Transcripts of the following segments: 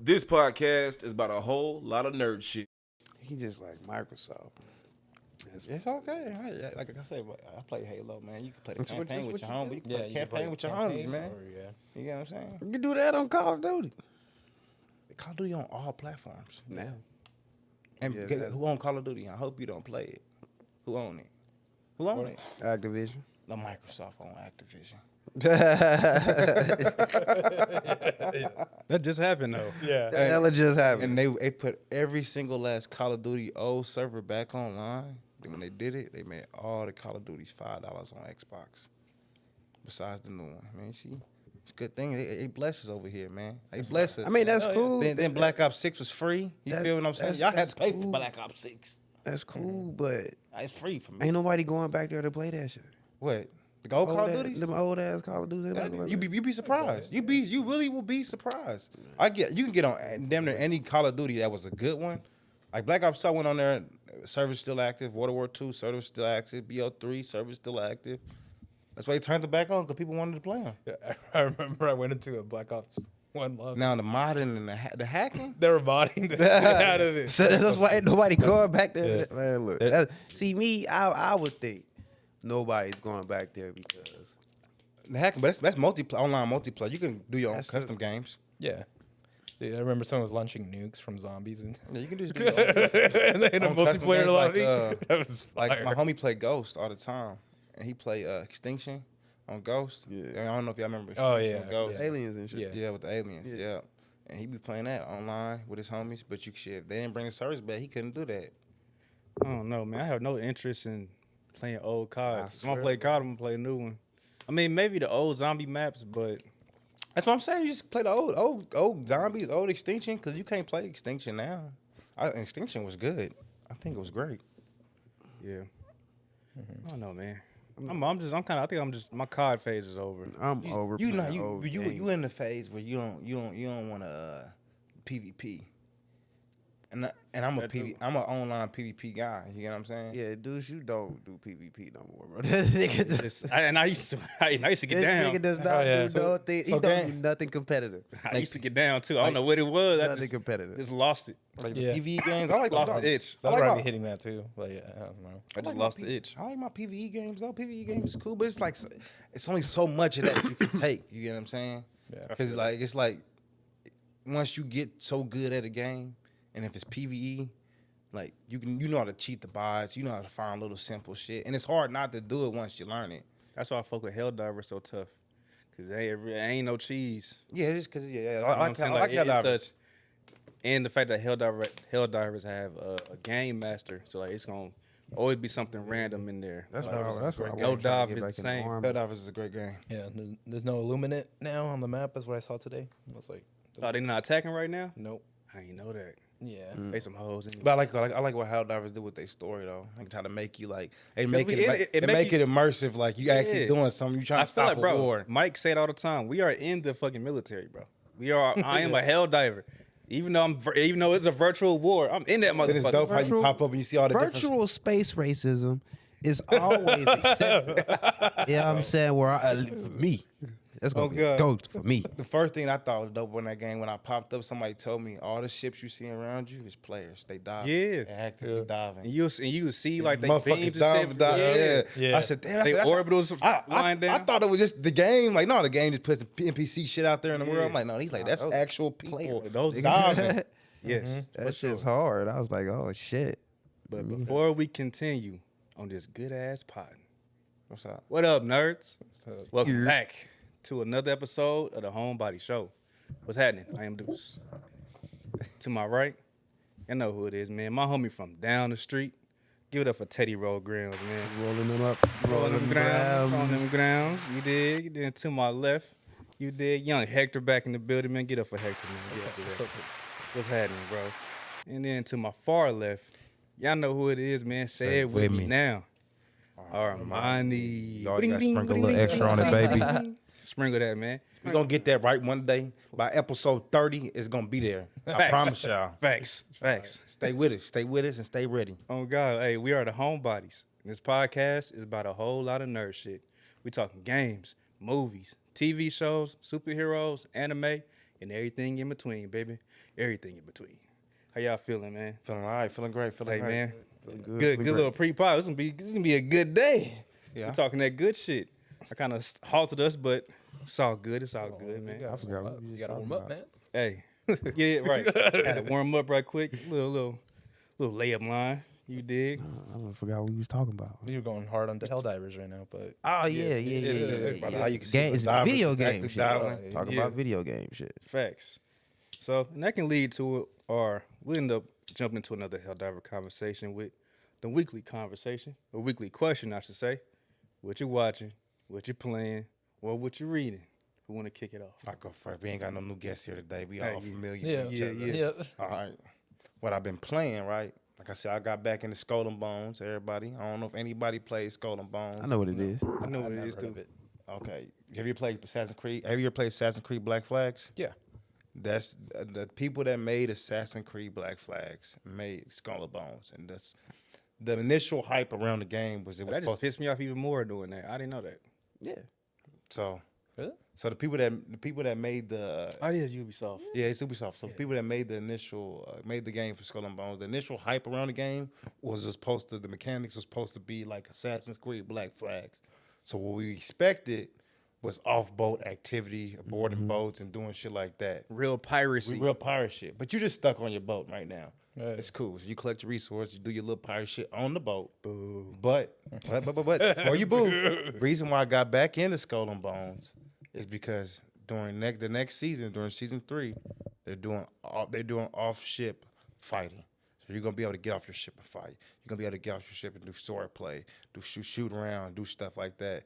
This podcast is about a whole lot of nerd shit. He just like Microsoft. It's okay. Like I said, I play Halo, man. You can play the campaign with your you homies. You can play the campaign with your homies, man. You know what I'm saying? You can do that on Call of Duty. Call of Duty on all platforms Now. And Yeah, who own Call of Duty? I hope you don't play it. Who own it? Who own it? Activision. No, Microsoft own Activision. That just happened though. Yeah. The hell it just happened. And they put every single last Call of Duty old server back online. Then when they did it, they made all the Call of Duties $5 on Xbox. Besides the new one, man. It's a good thing. They bless us over here, man. They bless us. I mean, that's cool. Then Black Ops 6 was free. You feel what I'm saying? Y'all had to pay for cool. Black Ops 6. That's cool, but It's free for me. ain't nobody going back there to play that shit. What? The gold Call of Duty? Them old ass Call of Duty. You be surprised. You really will be surprised. You can get on damn near any Call of Duty that was a good one. Like Black Ops, I went on there. Server's still active. World War II server's still active. BO3 server's still active. That's why they turned it back on because people wanted to play them. Yeah, I remember I went into a Black Ops 1 lobby. Now the modding and the hacking. They were modding the shit out of it. So that's why ain't nobody going back there. Yeah. Man, look. See me, I would think nobody's going back there because The hacking, but that's online multiplayer. You can do your own custom games. Yeah. Dude, I remember someone was launching nukes from zombies and Yeah, you can just do your own, and they had a own custom multiplayer games lobby. like, that was fire. like my homie played Ghost all the time, and he played Extinction on Ghost. Yeah. And I don't know if y'all remember. Oh, Extinction yeah. on Ghost. aliens and shit. Yeah. Yeah, with the aliens. Yeah. And he be playing that online with his homies. But if they didn't bring the service back, he couldn't do that. I don't know, man. I have no interest in playing old CODs. If I'm swear. gonna play COD, I'm gonna play a new one. I mean, maybe the old zombie maps, but That's what I'm saying. You just play the old zombies, old Extinction, because you can't play Extinction now. Extinction was good. I think it was great. yeah. I don't know, man. I think my COD phase is over. I'm over. You know, playing old you games. in the phase where you don't want to PvP. And I'm That too. I'm an online PvP guy. You get what I'm saying? Yeah, dudes, you don't do PvP no more, bro. This nigga, I used to get this down. nigga does not yeah. do no thing. He so don't do game- nothing competitive. I used to get down too. I don't know what it was. I Nothing competitive. just lost it. Like Yeah. the PvE games. I like Lost I the itch. I That's like where I my- be hitting that too. But yeah, I don't know. I just like lost my the itch. I like my PvE games though. PvE games is cool, but it's like it's only so much of that you can take. You get what I'm saying? Yeah. Because it's like once you get so good at a game, and if it's PvE, like you know how to cheat the bots, you know how to find little simple shit, and it's hard not to do it once you learn it. That's why I fuck with Helldiver so tough. Cause ain't no cheese. Yeah, just because You know I what I'm like saying? I like it's Helldivers. such- and the fact that Helldivers have a game master, so like it's gonna always be something random in there. That's like, why. That's why. I No want to try dive to get is back the in the same. army. Helldivers is a great game. Yeah, there's no Illuminate now on the map. That's what I saw today. It was like, Oh, they not attacking right now? nope. I ain't know that. Yeah. They some hoes. In But I like what Helldivers do with their story though. Like try to make you like they make we- it it make make it immersive. Like you actually Yeah. doing something. You trying I to feel stop like, a bro, war. Mike say it all the time. We are in the fucking military, bro. I am a Helldiver. Even though it's a virtual war, I'm in that Then it's dope motherfucker. how you pop up and you see all the different. Virtual space racism is always accepted. You know what I'm saying? For me, that's gonna Oh, be God. a goat for me. The first thing I thought was dope in that game when I popped up, somebody told me all the ships you see around you is players. They dive. Yeah. They actively diving. And you see like they Motherfuckers beams and dive, shit. dive. Yeah. Yeah. I said, damn. They that's orbitals flying down. I thought it was just the game. Like, no, the game just puts the NPC shit out there in the Yeah. world. I'm like, no, he's like, that's those actual people. Those diving. Yes. That shit's hard. I was like, oh shit. But before we continue on this good ass pod, What's up? what up, nerds? Welcome Yeah. back to another episode of the HomeBody Show. What's happening? I am Deuce. To my right, you know who it is, man. My homie from down the street. Give it up for Teddy Roll Grams, man. Rolling them up. Rolling them grounds. On grams. them grounds. You dig? Then to my left, you dig? Young Hector back in the building, man. Get up for Hector, man. Get up for that. What's happening, bro? And then to my far left, y'all know who it is, man. Say it with me now. Armani. Y'all gotta sprinkle a little extra on it, baby. Sprinkle that, man. We're going to get that right one day. By episode 30, it's going to be there. I Facts. promise y'all. Facts. Stay with us and stay ready. Oh God, hey, we are the Homebodies. This podcast is about a whole lot of nerd shit. We talking games, movies, TV shows, superheroes, anime, and everything in between, baby. Everything in between. How y'all feeling, man? Feeling all right, feeling great, feeling Hey, great. man. Good. Good little pre-pod. This gonna be a good day. Yeah. We talking that good shit. I kind of halted us, but it's all good. It's all good, man. I forgot what we You was gotta talking warm up, about. man. Hey, yeah, right. Had to warm up right quick. Little layup line. You dig? I don't forgot what we was talking about. You're going hard on the Helldivers right now, but Oh yeah. About how you can see It's the divers video is game active shit. diving. Talk Yeah. about video game shit. Facts. So, and that can lead to, or we end up jumping into another Helldiver conversation with the weekly conversation, a weekly question, I should say. What you watching? What you playing? Or what you reading? Who want to kick it off? I go first. We ain't got no new guests here today. We Hey, all familiar yeah, with each other. yeah. All right. What I've been playing, right? Like I said, I got back into Skull and Bones. Everybody, I don't know if anybody plays Skull and Bones. I know what it is. I know what it never is heard too. of it. Okay. Have you played Assassin's Creed? Have you ever played Assassin's Creed Black Flags? Yeah. That's the people that made Assassin's Creed Black Flags made Skull and Bones, and that's the initial hype around the game was it was That just supposed to, pissed me off even more doing that. I didn't know that. Yeah. so Really? so the people that made the Oh, it is Ubisoft. yeah, it's Ubisoft. So the people that made the initial made the game for Skull and Bones, the initial hype around the game was supposed to the mechanics was supposed to be like Assassin's Creed Black Flags. So what we expected was off-boat activity, boarding boats and doing shit like that. Real piracy. Real pirate shit. But you're just stuck on your boat right now. Right. It's cool. So you collect your resources, you do your little pirate shit on the boat. Boo. But before you boo, reason why I got back into Skull and Bones is because during the next season, during season 3, they're doing off ship fighting. So you're gonna be able to get off your ship and fight. You're gonna be able to get off your ship and do sword play, do shoot around, do stuff like that.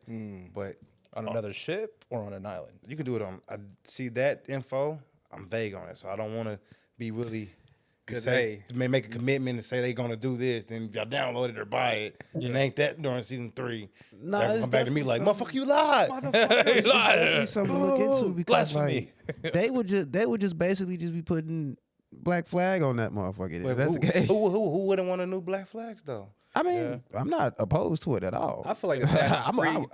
But On another ship or on an island? you can do it on. I see that info. I'm vague on it, so I don't want to be really. 'Cause, Say, may make a commitment and say they're gonna do this, then if y'all download it or buy it, it ain't that during season 3. No, They're it's come back to me like, definitely motherfucker, you lied. It's definitely something to look into because blasphemy. like they would just basically just be putting Black Flag on that motherfucker. But If that's who, the case. who wouldn't want a new Black Flags though? I mean, I'm not opposed to it at all. I feel like Assassin's I'm- Creed,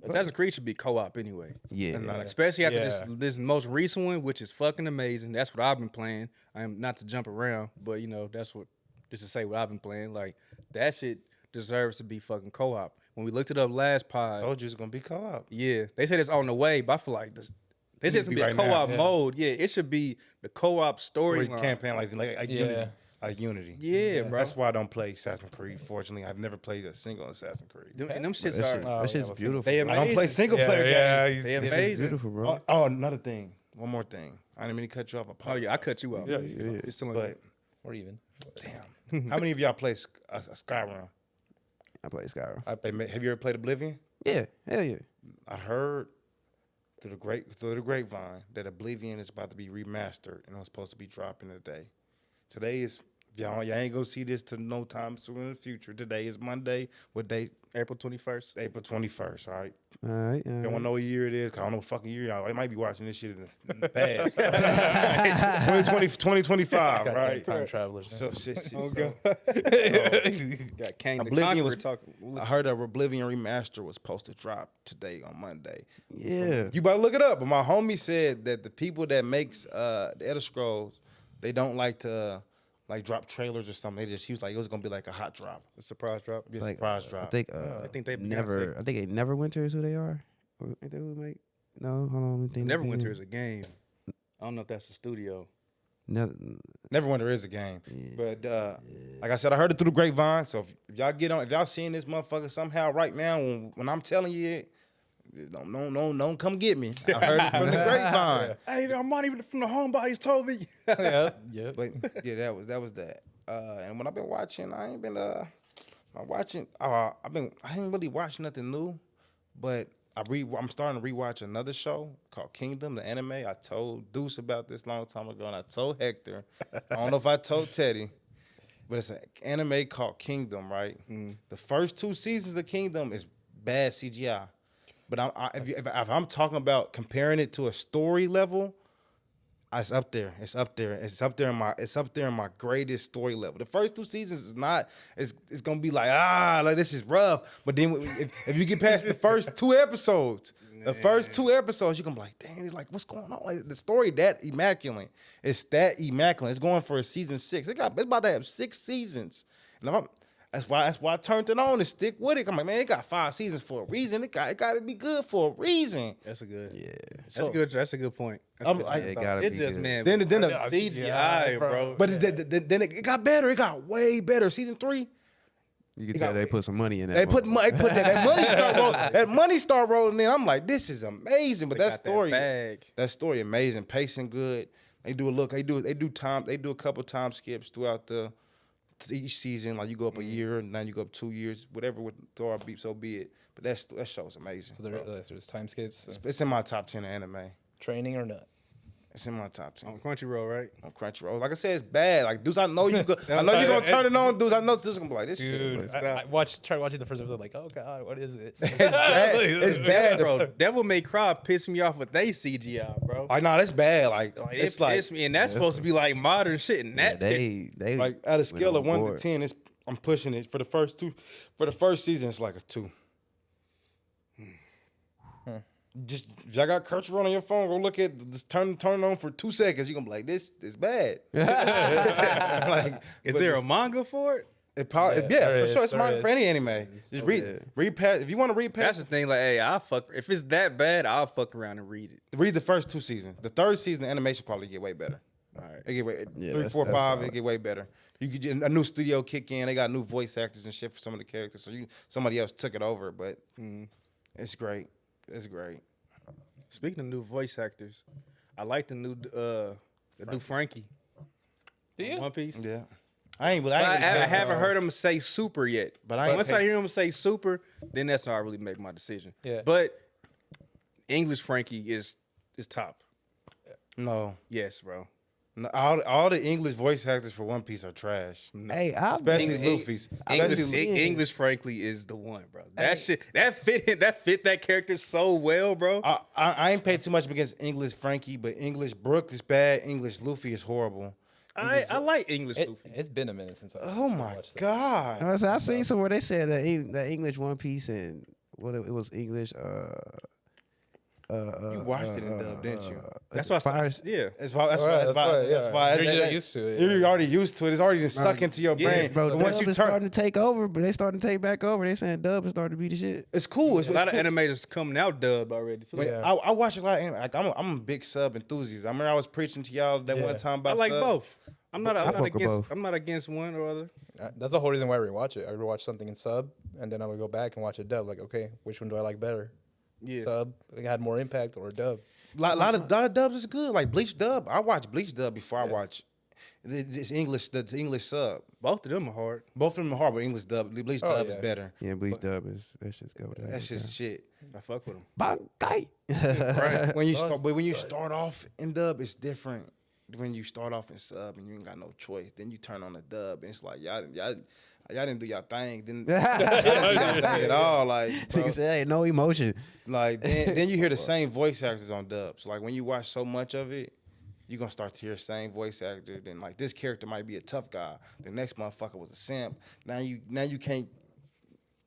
Assassin's Creed should be co-op anyway. yeah. Especially after Yeah. this most recent one, which is fucking amazing. That's what I've been playing. I'm not to jump around, but you know, that's what just to say what I've been playing. Like that shit deserves to be fucking co-op. When we looked it up last pod, Told you it's gonna be co-op. yeah, they said it's on the way, but I feel like this. They said it's gonna be a right now, co-op yeah. mode. Yeah, it should be the co-op story Campaign like Yeah. Unity. Like Unity. Yeah, bro. That's why I don't play Assassin's Creed. Fortunately, I've never played a single Assassin's Creed. And them shits That, shit, are that shit's yeah, beautiful. they bro. I don't play amazing. single player games. They That shit's amazing. beautiful, bro. Oh, another thing. One more thing. I didn't mean to cut you off. Oh yeah, I cut you out. Yeah, It's still on But Or even. damn, how many of y'all play Skyrim? I play Skyrim. Have you ever played Oblivion? Yeah, hell yeah. I heard through the grapevine that Oblivion is about to be remastered and it was supposed to be dropping today. Today is y'all ain't gonna see this till no time soon in the future. Today is Monday. What day? April 21st. April 21st. All right. All right. Don't want to know what year it is. 'Cause I don't know what fucking year y'all. I might be watching this shit in the past. 2025, Got right? time travelers. So shit. Got Kang the Oblivion Conqueror was. talking. I heard a Oblivion remaster was supposed to drop today on Monday. Yeah. You better look it up. But my homie said that the people that makes the Elder Scrolls, they don't like to like drop trailers or something. He was like, it was gonna be like a hot drop, A surprise drop. be a Like, surprise drop. I think they never. I think it Neverwinter is who they are. Or ain't they who make? No, hold on. let me think. Neverwinter is a game. I don't know if that's the studio. Neverwinter is a game, but like I said, I heard it through the grapevine. So if y'all get on, if y'all seeing this motherfucker somehow right now, when I'm telling you it, don't come get me. I heard it from the grapevine. Hey, I'm not even from the homebodies told me. Yeah. Yeah. But yeah, that was that. And when I've been watching, I ain't been I'm watching. I ain't really watched nothing new, but I'm starting to rewatch another show called Kingdom, the anime. I told Deuce about this long time ago, and I told Hector. I don't know if I told Teddy, but it's an anime called Kingdom, right? The first 2 seasons of Kingdom is bad CGI, but if I'm talking about comparing it to a story level, It's up there. It's up there. It's up there in my greatest story level. The first 2 seasons is not. It's gonna be like this is rough. But then if you get past the first 2 episodes, you're gonna be like, dang, like what's going on? Like the story that immaculate. It's that immaculate. It's going for a season 6. It's about to have 6 seasons. And that's why I turned it on and stick with it. I'm like, man, it got 5 seasons for a reason. It got to be good for a reason. That's a good. Yeah. That's a good point. That's a good point. It gotta It be just good. man. Then the CGI, bro. But then it got better. It got way better. Season 3. You can tell they put some money in that. They put that money start rolling. That money start rolling in. I'm like, this is amazing. But that story amazing. Pacing good. They do a couple time skips throughout each season. Like you go up a year and then you go up 2 years, whatever with Thor beep, so be it. But that show's amazing. So there's time skips. It's in my top 10 of anime. Training or not? It's in my top 10. On Crunchyroll, right? On Crunchyroll. Like I said, it's bad. Like, dudes, I know you're gonna turn it on, dudes. I know dudes gonna be like, this Dude, shit. I tried watching the first episode, like, oh god, what is this? It's bad. It's bad, Bro, Devil May Cry pissed me off with they CGI, bro. Like, nah, that's bad. Like, it's It like pissed me, and that's supposed to be like modern shit, and that they like at a scale of 1 to overboard. 10, I'm pushing it for the first season. It's like a 2. Just if y'all got Crunchyroll on your phone, go look at just turn it on for 2 seconds. You're gonna be like, this is bad. Like, is but there a it's- manga for it? It probably, there for is, sure. It's there manga is. for any anime. Just read past. If you want to read That's past, the thing. Like, hey, if it's that bad, I'll fuck around and read it. read the first 2 seasons. The 3rd season, the animation quality get way better. All right. It get way, Yeah, 3, that's 4, 5. solid. It get way better. You could get a new studio kick in. They got new voice actors and shit for some of the characters. So somebody else took it over, but it's great. It's great. Speaking of new voice actors, I like the new Frankie. Do you? One Piece. Yeah, I haven't heard him say super yet. But Once I hear him say super, then that's when I really make my decision. Yeah. But English Frankie is top. No, Yes, bro. all the English voice actors for One Piece are trash. Hey, I've Especially been, Luffy's. English frankly is the one, bro. That shit that fit that character so well, bro. I ain't paid too much against English Frankie, but English Brook is bad. English Luffy is horrible. I like English Luffy. It's been a minute since I Oh my watched that. god! I seen somewhere they said that the English One Piece and it was English. You watched it in dub, didn't you? That's why That's That's why. You're used to it. You're already used to it. It's already stuck into your yeah, brain. Bro, But the once dub you is turn, starting to take over, but they starting to take back over. They saying dub is starting to be the shit. it's cool. It's a lot of cool. animators coming out dubbed already. Too. But Yeah. I watch a lot of anime. Like I'm a big sub enthusiast. I remember I was preaching to y'all that Yeah. one time I about like sub. both. I'm not fuck with against. both. I'm not against one or other. That's the whole reason why I rewatch it. I rewatch something in sub, and then I would go back and watch it dub. Like, okay, which one do I like better? Yeah. Sub, it had more impact, or dub? Lot of dubs is good. Like Bleach dub. I watch Bleach dub before I watch this English sub. Both of them are hard. Both of them are hard, but English dub. Bleach dub is yeah. better. Yeah, Bleach dub is that shit's go with that. That's just shit. I fuck with them. Bankai. Right. When you start off in dub, it's different. When you start off in sub and you ain't got no choice, then you turn on the dub and it's like y'all didn't do y'all thing. Didn't do y'all thing at all. Like, bro, Nigga said, hey, no emotion. like then you hear the same voice actors on dubs. Like when you watch so much of it, you're gonna start to hear the same voice actor. Then like this character might be a tough guy. The next motherfucker was a simp. Now you can't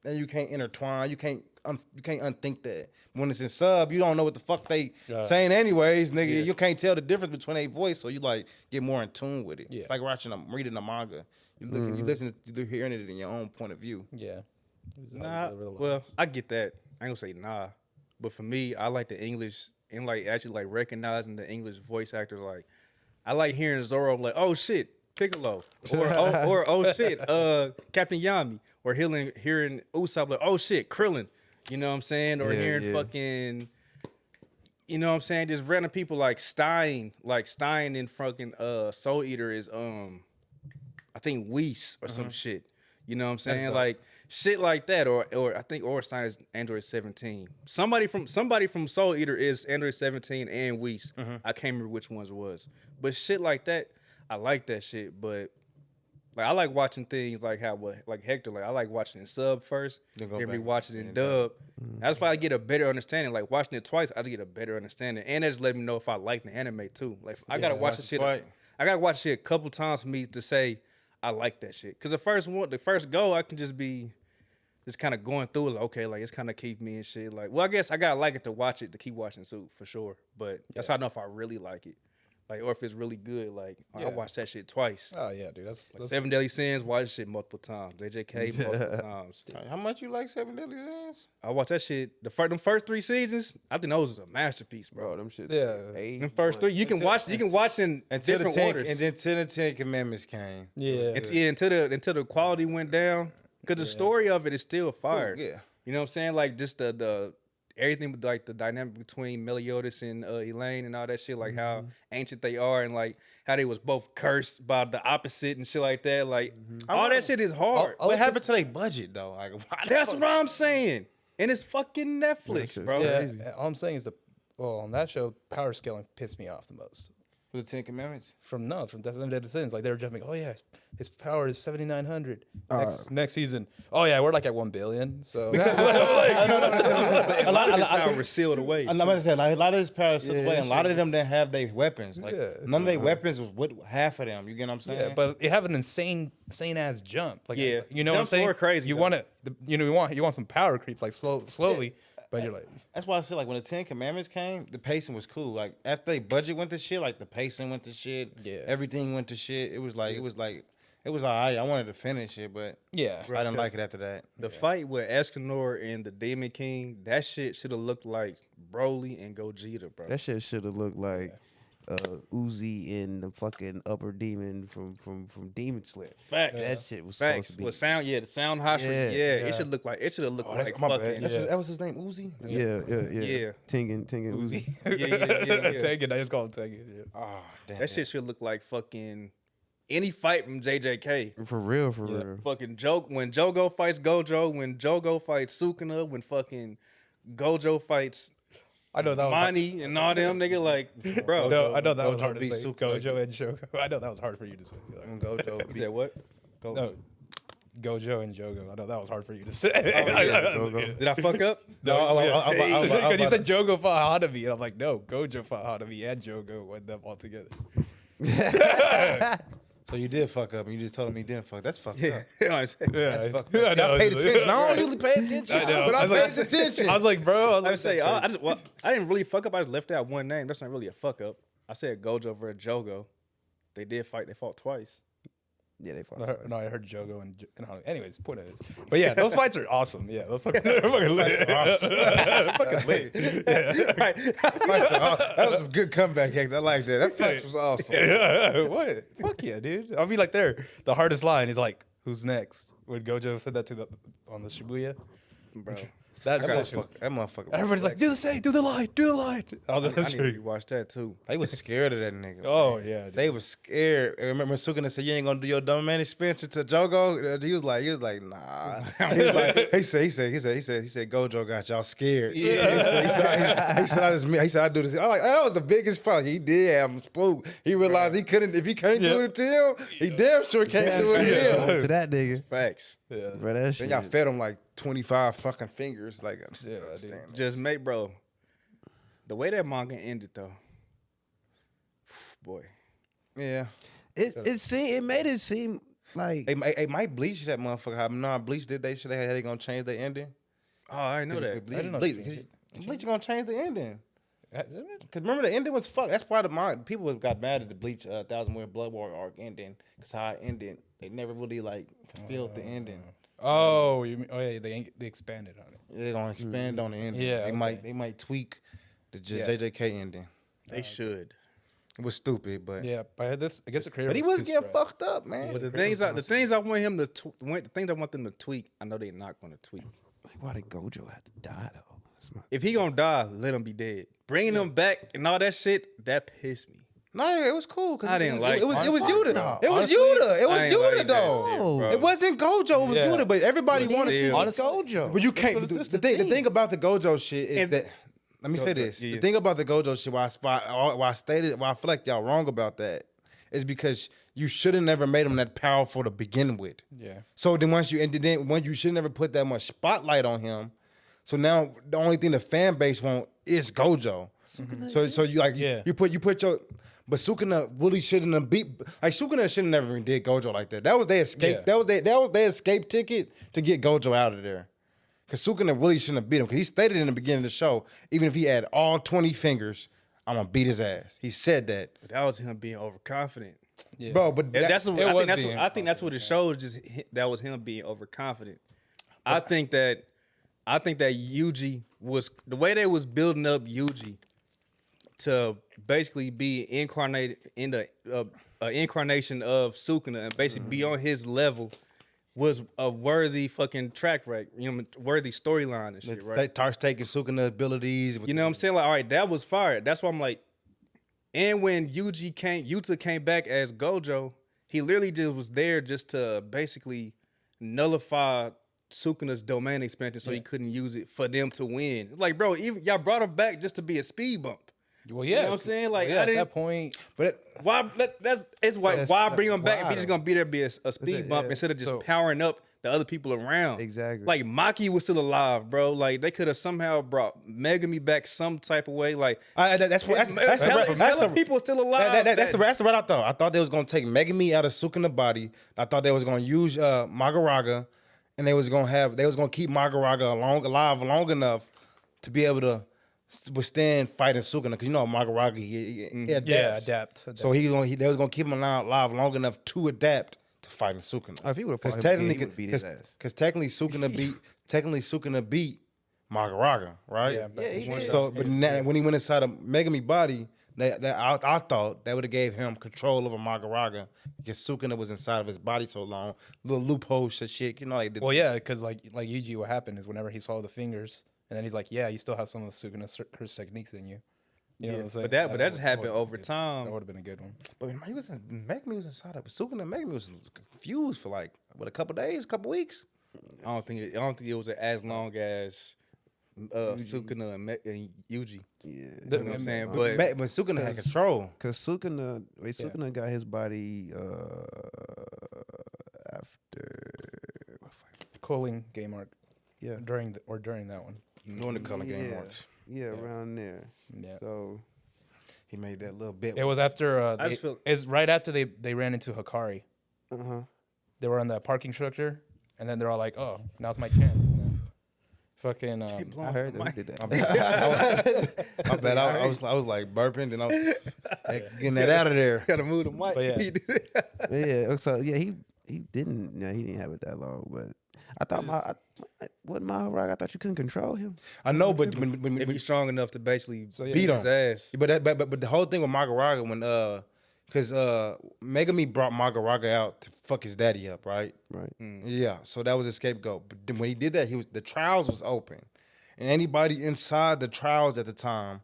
intertwine. You can't unthink that. When it's in sub, you don't know what the fuck they saying anyways, nigga. Yeah. You can't tell the difference between a voice, so you like get more in tune with it. Yeah. It's like reading a manga. You look, you listen, you're hearing it in your own point of view. Yeah. Nah, well, I get that. I ain't gonna say nah, but for me, I like the English and like actually like recognizing the English voice actors. Like, I like hearing Zoro like, oh shit, Piccolo, or oh shit, Captain Yami, or hearing Usopp like, oh shit, Krillin. You know what I'm saying? Or Yeah, hearing yeah. fucking, you know what I'm saying? Just random people like Stein in fucking Soul Eater is I think Whis or some shit. You know what I'm saying? dope. Like shit like that, or I think Orstein is Android 17. Somebody from Soul Eater is Android 17 and Whis. I can't remember which ones it was, but shit like that, I like that shit. But Like I like watching things like like Hector. Like I like watching it sub first, Then go then back rewatching it in and dub. That's why I get a better understanding. Like watching it twice, I just get a better understanding, and that just let me know if I like the anime too. Like I gotta watch the shit. twice. I gotta watch shit a couple times for me to say I like that shit. Cause the first go, I can just kind of going through it. Like, okay, like it's kind of keep me and shit. Like, well, I guess I gotta like it to watch it to keep watching too for sure. But that's how I know if I really like it. Like, or if it's really good, like I watch that shit twice. Oh yeah, dude. That's Seven Deadly Sins, watch that shit multiple times. JJK multiple times. How much you like Seven Deadly Sins? I watch that shit. Them first 3 seasons, I think those is a masterpiece, bro. Bro, them shit. Yeah. Them first 3, you can watch in Until different the orders. and then till the 10 Commandments came. Yeah. Until the quality went down, because the story of it is still fire. Yeah. You know what I'm saying? Like just the everything with like the dynamic between Meliodas and Elaine and all that shit, like how ancient they are and like how they was both cursed by the opposite and shit like that. Like all that shit is hard. What happened to their budget though? Like, why the That's fuck- what I'm saying. And it's fucking Netflix, bro. Yeah. All I'm saying is on that show, power scaling pissed me off the most. For the 10 Commandments? From Seven Deadly Sins, like they were jumping. Oh yeah, his power is 7,900. Next season, oh yeah, we're like at 1 billion. So A lot of this power was sealed away. I'm about to say, like, a lot of this power is away, and a lot of them didn't have their weapons. Like none of their weapons was with half of them. You get what I'm saying? yeah, but it have an insane ass jump. Like Yeah. you know what I'm Jumps saying? were crazy, You though. want it, you want some power creep, like slowly, but you're like, That's why I said, like, when the 10 Commandments came, the pacing was cool. Like after they budget went to shit, like the pacing went to shit. Yeah. Everything went to shit. It was all right. I wanted to finish it, but yeah, I didn't like it after that. The fight with Escanor and the Demon King, that shit should have looked like Broly and Gogeta, bro. That shit should have looked like Uzi and the fucking upper demon from Demon Slayer. Facts. That shit was supposed Facts. to be. With sound, the sound high Yeah. it should look like like My bad. fucking That was his name, Uzi. Yeah. Yeah. Tengen Uzi. yeah. Take it. I just call it take it. Yeah. Oh damn. That shit should look like fucking any fight from JJK. For real. Fucking joke when Jogo fights Gojo, when Jogo fights Sukuna, when fucking Gojo fights I know that was Mani and all them nigga like, bro. No, I know that was Gojo hard to beat say. Suka. Gojo and Jogo. I know that was hard for you to say. I'm Gojo. You said what? No, Gojo and Jogo. I know that was hard for you to say. Gogo. Did I fuck up? Because you said Jogo fought Hanabi, and I'm like, no, Gojo fought Hanabi and Jogo went them all together. So you did fuck up, and you just told him you didn't fuck. That's fucked up. That's Yeah, Fucked up. I paid attention. I don't usually pay attention, I know. but I was like- paid attention. I was like, bro, I would say I didn't really fuck up. I just left out one name. That's not really a fuck up. I said Gojo versus Jogo. They did fight. They fought twice. Yeah, they fought. No, I heard Jogo and Hanabi. Anyways, point is, but yeah, those fights are awesome. Yeah, those fucking, they're fucking lit. Fucking lit. Yeah. That was a good comeback, Hector. I like that. That fight was awesome. Yeah, what? Fuck yeah, dude. I mean, like, the hardest line is like, "Who's next?" When Gojo said that on the Shibuya, Bro, that motherfucker. everybody's like, "Do the same, do the light, do the light." Oh, I that's need true. to watch that too. They was scared of that nigga. Oh yeah, dude. They was scared. I remember Sukuna said, "You ain't gonna do your dumb man expansion to Jogo." He was like, "Nah." He was like, he said, "Gojo got y'all scared." Yeah. He said, "I do this." I'm like, that was the biggest fight. He did have him spooked. He realized he couldn't. If he can't do it to him, he damn sure can't do it to him. To that nigga. Facts. Yeah. Bro, that Then shit. y'all fed him like 25 fucking fingers. Like, Yeah, damn. Just make, bro. The way that manga ended though, boy. Yeah. It made it seem like Hey, Mike Bleach that motherfucker. How Bleach did they shit? They gonna change their ending. Oh, I know that. Bleach, didn't know Bleach gonna change the ending. Isn't it? Cause remember the ending was fucked. That's why people got mad at the Bleach 1,000 Year Blood War arc ending. Cause how it ended, they never really like fulfilled the ending. Oh, you mean? Oh yeah, they expanded on it. They're gonna expand on the ending. Yeah, They might tweak the Yeah. JJK ending. They should. It was stupid, but Yeah, but I guess the creator. but he was too getting stressed. fucked up, man. But the things I want him to the things I want them to tweak, I know they're not gonna tweak. why did Gojo have to die though? That's my, If he gonna die, let him be dead. Bringing him back and all that shit, that pissed me. No, it was cool. Cause I didn't like it was honestly, Yuta. no. It was Honestly, Yuta. It was I ain't Yuta like that though. shit, bro. It wasn't Gojo. It was Yeah. Yuta. But everybody It was wanted still- to. it's Gojo. But you can't. That's The thing about the Gojo shit is And- that. Let me say this. yeah. The thing about the Gojo shit, why I feel like y'all wrong about that, is because you should have never made him that powerful to begin with. Yeah. So then once you should never put that much spotlight on him. So now the only thing the fan base want is Gojo. So you like you put your but Sukuna really shouldn't have beat Sukuna should have never even did Gojo like that. That was their escape. Yeah. That was their escape ticket to get Gojo out of there. Cause Sukuna really shouldn't have beat him. Cause he stated in the beginning of the show, even if he had all 20 fingers, I'm gonna beat his ass. He said that. But that was him being overconfident. Yeah. Bro, but I was think that's what it showed. That was him being overconfident. I think that Yuji was the way they was building up Yuji to basically be incarnated in the incarnation of Sukuna and basically be on his level was a worthy fucking track record, worthy storyline and shit, right? Starts taking Sukuna abilities. You know what I'm saying? Like, all right, that was fire. That's why I'm like, and when Yuta came back as Gojo, he literally just was there just to basically nullify Sukuna's domain expansion so he couldn't use it for them to win. It's like, bro, even y'all brought him back just to be a speed bump. Well, yeah. You know what I'm saying? Like, at that point, But why bring him back if he's just gonna be there be a speed bump instead of just powering up the other people around? Exactly. Like Maki was still alive, bro. Like they could have somehow brought Megami back some type of way. Like that's the people still alive. That's the right I thought. I thought they was gonna take Megami out of Sukuna body. I thought they was gonna use Magaraga, and they was gonna keep Magaraga alive long enough to be able to withstand fighting Sukuna, because Magaraga he adapts. adapt. So they was gonna keep him alive long enough to adapt to fighting Sukuna. Oh, if he would have fought Because him again, he would beat his ass. Because technically Sukuna beat Magaraga, right? Yeah, he did. So, but now, when he went inside of Megami body, I thought that would have gave him control over Magaraga, because Sukuna was inside of his body so long. Little loophole shit, like. Well, yeah, because like Yuji, what happened is whenever he saw the fingers, and then he's like, yeah, you still have some of Sukuna's curse techniques in you. You know what I'm saying? But that just happened over time. That would have been a good one. But Megami was inside of Sukuna. Megami was confused for like a couple days, couple weeks. I don't think it was as long as Sukuna and Yuji. Yeah. You know what I'm saying? But But Sukuna had control. Because Sukuna got his body after what fight? Cooling game arc. Yeah. During that one. During the color game marks. Yeah, around there. Yeah. So He made that little bit. It was after. I just feel- it's right after they ran into Hikari. They were on the parking structure, and then they're all like, "Oh, now's my chance." And then fucking. I heard that he did that. I bet I was like burping, and I was like, getting that out of there. gotta move the mic. But yeah. Yeah. So yeah, he didn't. Yeah, he didn't have it that long. But I thought I thought you couldn't control him. I know, but when If he's strong enough to basically beat his him. ass. But the whole thing with Magaraga, because Megami brought Magaraga out to fuck his daddy up, right? Right. Yeah, so that was his scapegoat. But then when he did that, the trials was open, and anybody inside the trials at the time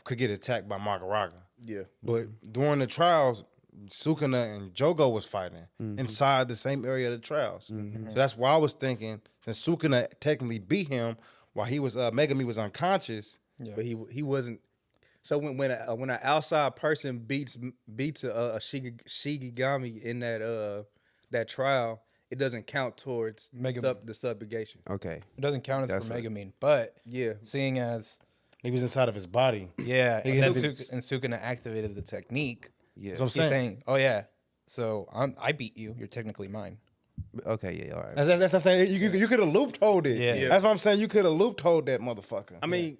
could get attacked by Magaraga. Yeah. But during the trials, Sukuna and Jogo was fighting inside the same area of the trials. So that's why I was thinking, since Sukuna technically beat him while Megami was unconscious. Yeah. But he wasn't. So when an outside person beats a Shigigami in that trial, it doesn't count towards the subjugation. Okay. It doesn't count as That's for right. Megamine, but Yeah. seeing as He was inside of his body. yeah, He and, had then to- Sukuna activated the technique. Yeah. That's what I'm He's saying. saying, "Oh yeah, so I beat you. You're technically mine." Okay. Yeah. All right. That's what I'm saying. You could have loopholed it. Yeah. That's what I'm saying. You could have loopholed that motherfucker. I mean,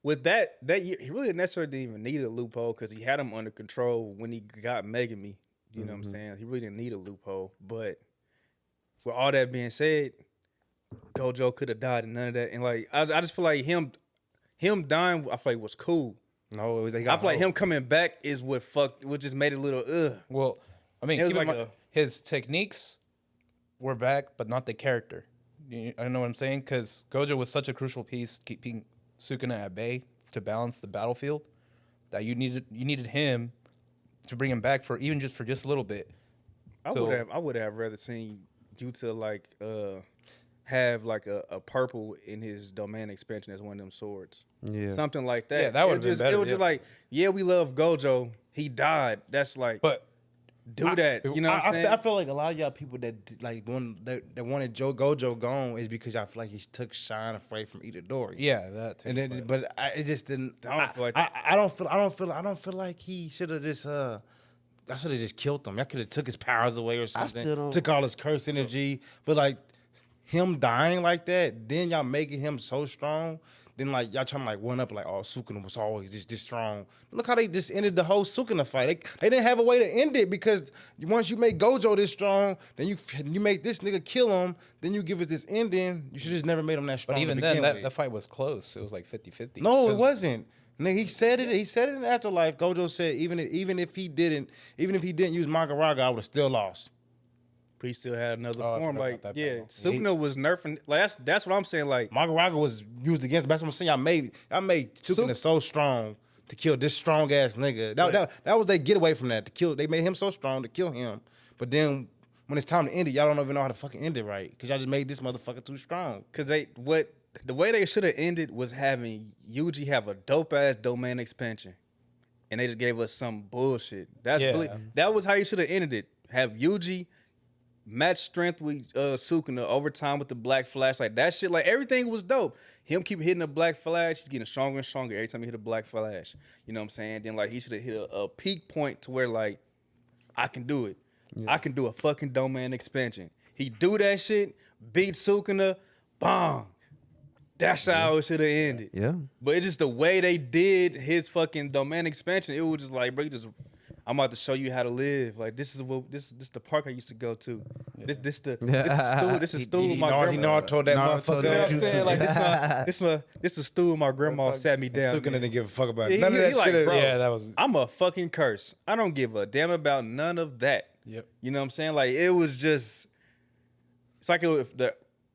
with that year, he really necessarily didn't even need a loophole because he had him under control when he got Megami. You know what I'm saying? He really didn't need a loophole. But for all that being said, Gojo could have died and none of that. And like, I just feel like him dying, I feel like was cool. No, it was, I feel like him coming back is what just made it a little Well, I mean, It was keep in like mind, his techniques were back, but not the character. I know what I'm saying, because Gojo was such a crucial piece, keeping Sukuna at bay to balance the battlefield, that you needed him to bring him back for just a little bit. I would have rather seen Yuta like have like a purple in his domain expansion as one of them swords. Yeah. Something like that. Yeah, that would've been better, It was yeah. just like, yeah, we love Gojo. He died. That's like But do that. You know what I'm saying? I feel like a lot of y'all people that like that wanted Gojo gone is because y'all feel like he took shine away from Itadori. Yeah, that too. And then, but it just didn't. I don't feel like I don't feel like he should have just. I should have just killed him. I could have took his powers away or something. still don't- Took all his curse energy. But like him dying like that, then y'all making him so strong. Then like y'all trying to like one up like, oh, Sukuna was always just this strong. Look how they just ended the whole Sukuna fight. They didn't have a way to end it because once you make Gojo this strong, then you make this nigga kill him, then you give us this ending. You should just never made him that strong. But even to then, begin with. that fight was close. It was like 50-50. No, it wasn't. Nigga, he said it. He said it in Afterlife. Gojo said even if he didn't use Magaraga, I would have still lost. But he still had another Oh, I form. forgot Like, about that yeah, battle. Sukuna was nerfing. Like, that's what I'm saying. Like, Magaraga was used against. That's what I'm saying. I made Sukuna so strong to kill this strong ass nigga. That was their getaway from that to kill. They made him so strong to kill him. But then when it's time to end it, y'all don't even know how to fucking end it right because y'all just made this motherfucker too strong. because the way they should have ended was having Yuji have a dope ass domain expansion, and they just gave us some bullshit. That was how you should have ended it. Have Yuji match strength with Sukuna over time with the black flash, like that shit. Like everything was dope. Him keep hitting the black flash, he's getting stronger and stronger every time he hit a black flash. You know what I'm saying? Then like he should have hit a peak point to where like I can do it. I can do a fucking domain expansion. He do that shit, beat Sukuna, bang. That's how it should have ended. Yeah. But it's just the way they did his fucking domain expansion. It was just like, bro, I'm about to show you how to live. Like this is the park I used to go to. This is stool with my grandma. He know I told that Naruto motherfucker. told You know what I'm you saying? too. Like this is stool my grandma sat me down. Sukuna didn't give a fuck about He- it. None he of that like, shit. bro, Yeah, that was. I'm a fucking curse. I don't give a damn about none of that. Yep. You know what I'm saying? Like it was just. It's like the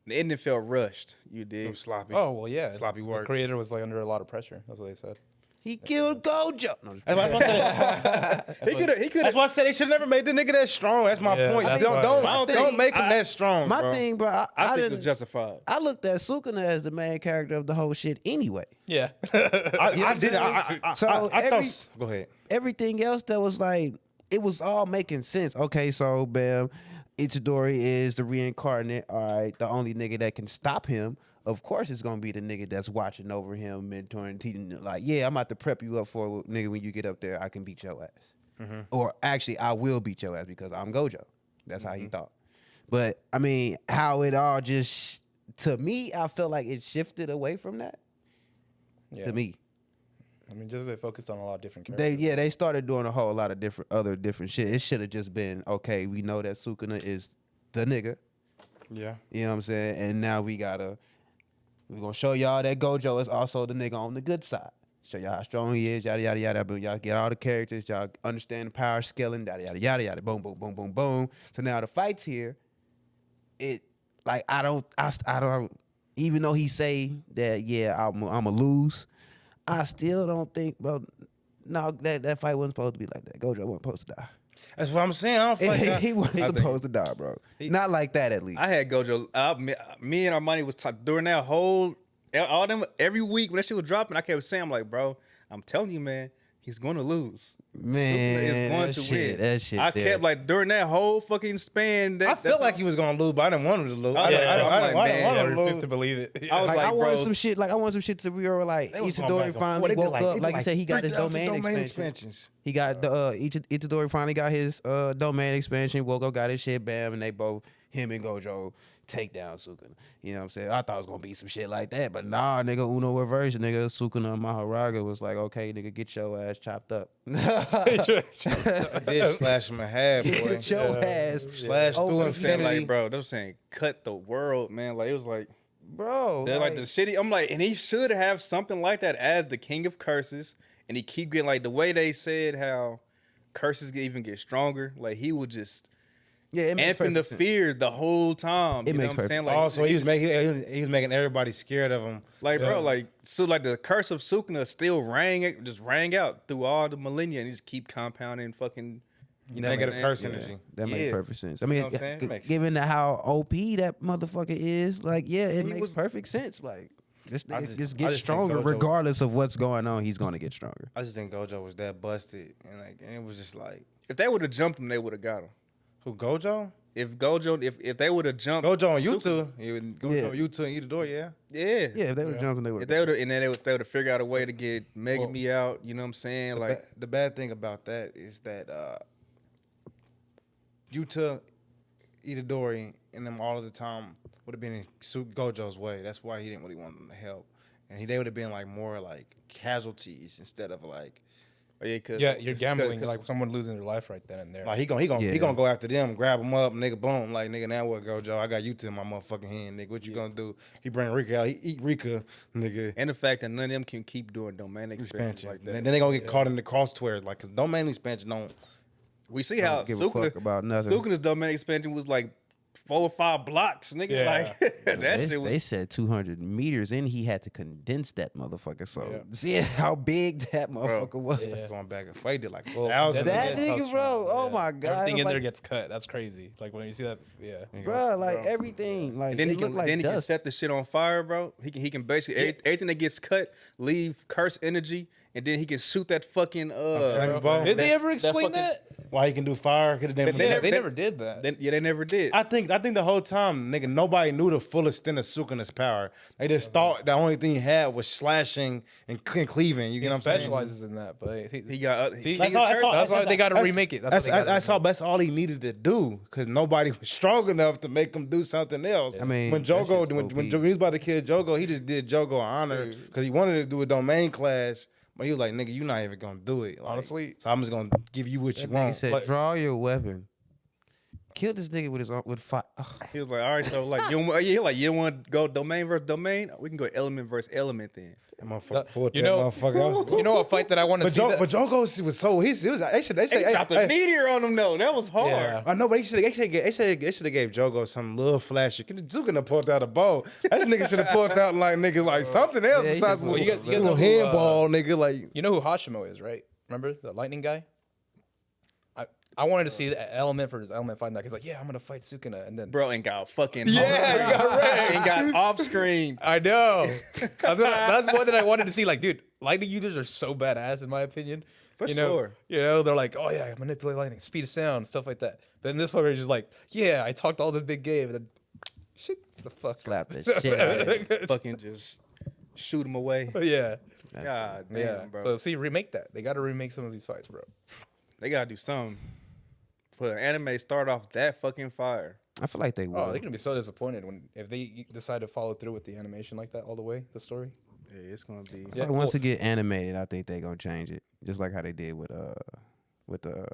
ending felt rushed. You It did. was sloppy. Oh well, yeah. Sloppy The work. creator was like under a lot of pressure. That's what they said. He killed Gojo. No, just- That's why I said- He could That's why I said they should have never made the nigga that strong. That's my Yeah, point. that's Don't why- don't make him that strong. My bro. thing, bro, I I think didn't. it's justified. I looked at Sukuna as the main character of the whole shit anyway. Yeah. I did. So I every- thought. Go ahead. Everything else that was like, it was all making sense. Okay, so bam, Itadori is the reincarnate. All right, the only nigga that can stop him, of course, it's gonna be the nigga that's watching over him, mentoring, teaching. Like, yeah, I'm about to prep you up for nigga when you get up there. I can beat your ass, or actually, I will beat your ass because I'm Gojo. That's how he thought. But I mean, how it all just to me, I felt like it shifted away from that. Yeah. To me. I mean, just they focused on a lot of different characters. They started doing a whole lot of different shit. It should have just been, okay, we know that Sukuna is the nigga. Yeah. You know what I'm saying? And now we're gonna show y'all that Gojo is also the nigga on the good side. Show y'all how strong he is, yada yada yada. But y'all get all the characters, y'all understand the power scaling, yada yada yada yada. Boom, boom, boom, boom, boom. So now the fight's here. It like I don't even though he say that, yeah, I'ma lose. I still don't think, bro. No, that fight wasn't supposed to be like that. Gojo wasn't supposed to die. That's what I'm saying. I don't feel like He wasn't supposed to die, bro. Not like that, at least. I had Gojo. Me and Armani was during that whole every week when that shit was dropping. I kept saying, I'm like, bro, I'm telling you, man, he's going to lose. Man, Is going that to shit, win. that shit. I there. kept like during that whole fucking span. I felt like he was gonna lose, but I didn't want him to lose. I yeah, didn't I'm like, want man, I him to refuse lose. to believe it. I was Like, like, I wanted bro, some shit. Like I want some shit to where like They was going back Itadori and finally forth. They did woke up. did Like you said, he got his 3,000 domain expansion. expansions. He got the Itadori finally got his domain expansion. Woke up, got his shit, bam, and they both him and Gojo take down Sukuna. You know what I'm saying? I thought it was gonna be some shit like that, but nah, nigga, Uno reverse, nigga. Sukuna and Maharaga was like, okay, nigga, get your ass chopped up. I did slash him in half, boy. Get your ass Slash through over I'm saying, infinity. like, bro, they was saying cut the world, man. Like it was like bro. they're like the city. I'm like, and he should have something like that as the king of curses. And he keep getting like the way they said how curses even get stronger. Like he would just yeah, it makes amping the perfect sense. fear the whole time. It you know makes what I'm saying? perfect Like, Also, he was making everybody scared of him. like bro, like so, like the curse of Sukuna still rang out through all the millennia, and he just keep compounding fucking Negative man. curse Yeah, energy. that makes Yeah. perfect sense. I mean, know what I'm saying? given how OP that motherfucker is, like, yeah, it He makes was- perfect sense. Like, this I nigga just- just I gets just think stronger Gojo- regardless of what's going on. He's gonna get stronger. I just think Gojo was that busted, and it was just like If they would have jumped him, they would have got him. Who, Gojo? If Gojo, if they would have jumped Gojo on Sukuna- YouTube. Gojo on YouTube and Itadori, yeah. yeah, Yeah, if they were jumping, they would. If they would have, and then they would have figured out a way to get Megami out. You know what I'm saying? Like, The bad thing about that is that Yuta, Itadori, and them all of the time would have been in Gojo's way. That's why he didn't really want them to help. And they would have been like more like casualties instead of like You're gambling like someone losing their life right then and there. he gonna go after them, grab them up, nigga, boom, like nigga, now what, Gojo? I got Yuta in my motherfucking hand, nigga. What you gonna do? He bring Rika out, he eat Rika, nigga. and the fact that none of them can keep doing domain expansions Expansions. like that. Then they gonna get caught in the crosswires, like, cause domain expansion don't. We see how give a fuck about nothing. Sukuna's domain expansion was like 4 or 5 blocks, nigga. Yeah. Like that they, shit was. they said 200 meters, and he had to condense that motherfucker. So see how big that motherfucker was. That's going back and forth. He did like Well, thousands. That That's nigga, bro. Oh my god. Everything in like, there gets cut. That's crazy. Like when you see that, yeah. bro, like everything, like Then it he can looked like then he can dust. set the shit on fire, bro. He can basically everything that gets cut leave curse energy, and then he can shoot that fucking Flaming ball. Did they that- ever explain fucking- that? Why he can do fire? Could have They never did that. They never did. I think the whole time, nigga, nobody knew the full extent of Sukuna's power. They just thought the only thing he had was slashing and cleaving. You He get what I'm saying? specializes in that, but He got See, That's that's why they got to remake it. That's all he needed to do, because nobody was strong enough to make him do something else. I mean, when that Jogo, shit's when OP. he was about to kill Jogo, he just did Jogo honor because he wanted to do a domain clash, but he was like, "Nigga, you not even gonna do it." Like, Honestly. so I'm just gonna give you what you He want. said, "Draw your weapon." Kill this nigga with his own with fire. He was like, all right, so like you don't want to go domain versus domain? We can go element versus element then. That motherfucker pulled you that know- motherfucker. You know a fight that I want to But see? But Jogo was so he was they should They dropped a meteor on him though. That was hard. Yeah. I know, but they should have gave Jogo some little flashy. Zuka have pulled out a bow. That nigga should have pulled out like nigga like something else Yeah, he besides just- a you guys little know who, handball, nigga. Like You know who Hashimo is, right? Remember the lightning guy? I wanted to see the element for his element fight. That he's like, yeah, I'm gonna fight Sukuna, and then Bro, and got fucking Yeah, he got wrecked. and got off screen. I know. That's one that I wanted to see. Like, dude, lightning users are so badass, in my opinion. For you know, sure. You know, they're like, oh yeah, manipulate lightning, speed of sound, stuff like that. But in this one, he's just like, yeah, I talked all this big game, and then shit the fuck. Slap the shit out of him. Fucking just shoot him away. Yeah. God damn, Yeah. bro. So see, remake that. They got to remake some of these fights, bro. They gotta do something. For the anime start off that fucking fire. I feel like they will. Oh, they're gonna be so disappointed if they decide to follow through with the animation like that all the way, the story. Yeah, it's gonna be. Like, once it get animated, I think they gonna change it, just like how they did with the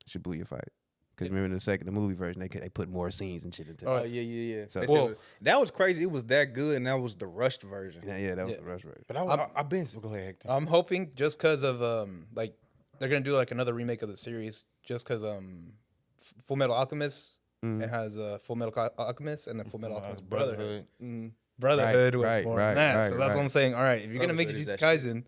Shibuya fight. Because remember the movie version, they put more scenes and shit into Oh it. yeah. So- They said Well- it was- that was crazy. It was that good, and that was the rushed version. Yeah, that was Yeah. the rush version. but I've been go ahead, Hector. I'm hoping just because of like they're gonna do like another remake of the series, just because Full Metal Alchemist it has Full Metal Alchemist and then Full Metal Alchemist Brotherhood. Brotherhood was right, born right, from that. right, So that's what right. I'm saying. All right, if you're gonna make Brotherhood Jujutsu is that Kaisen,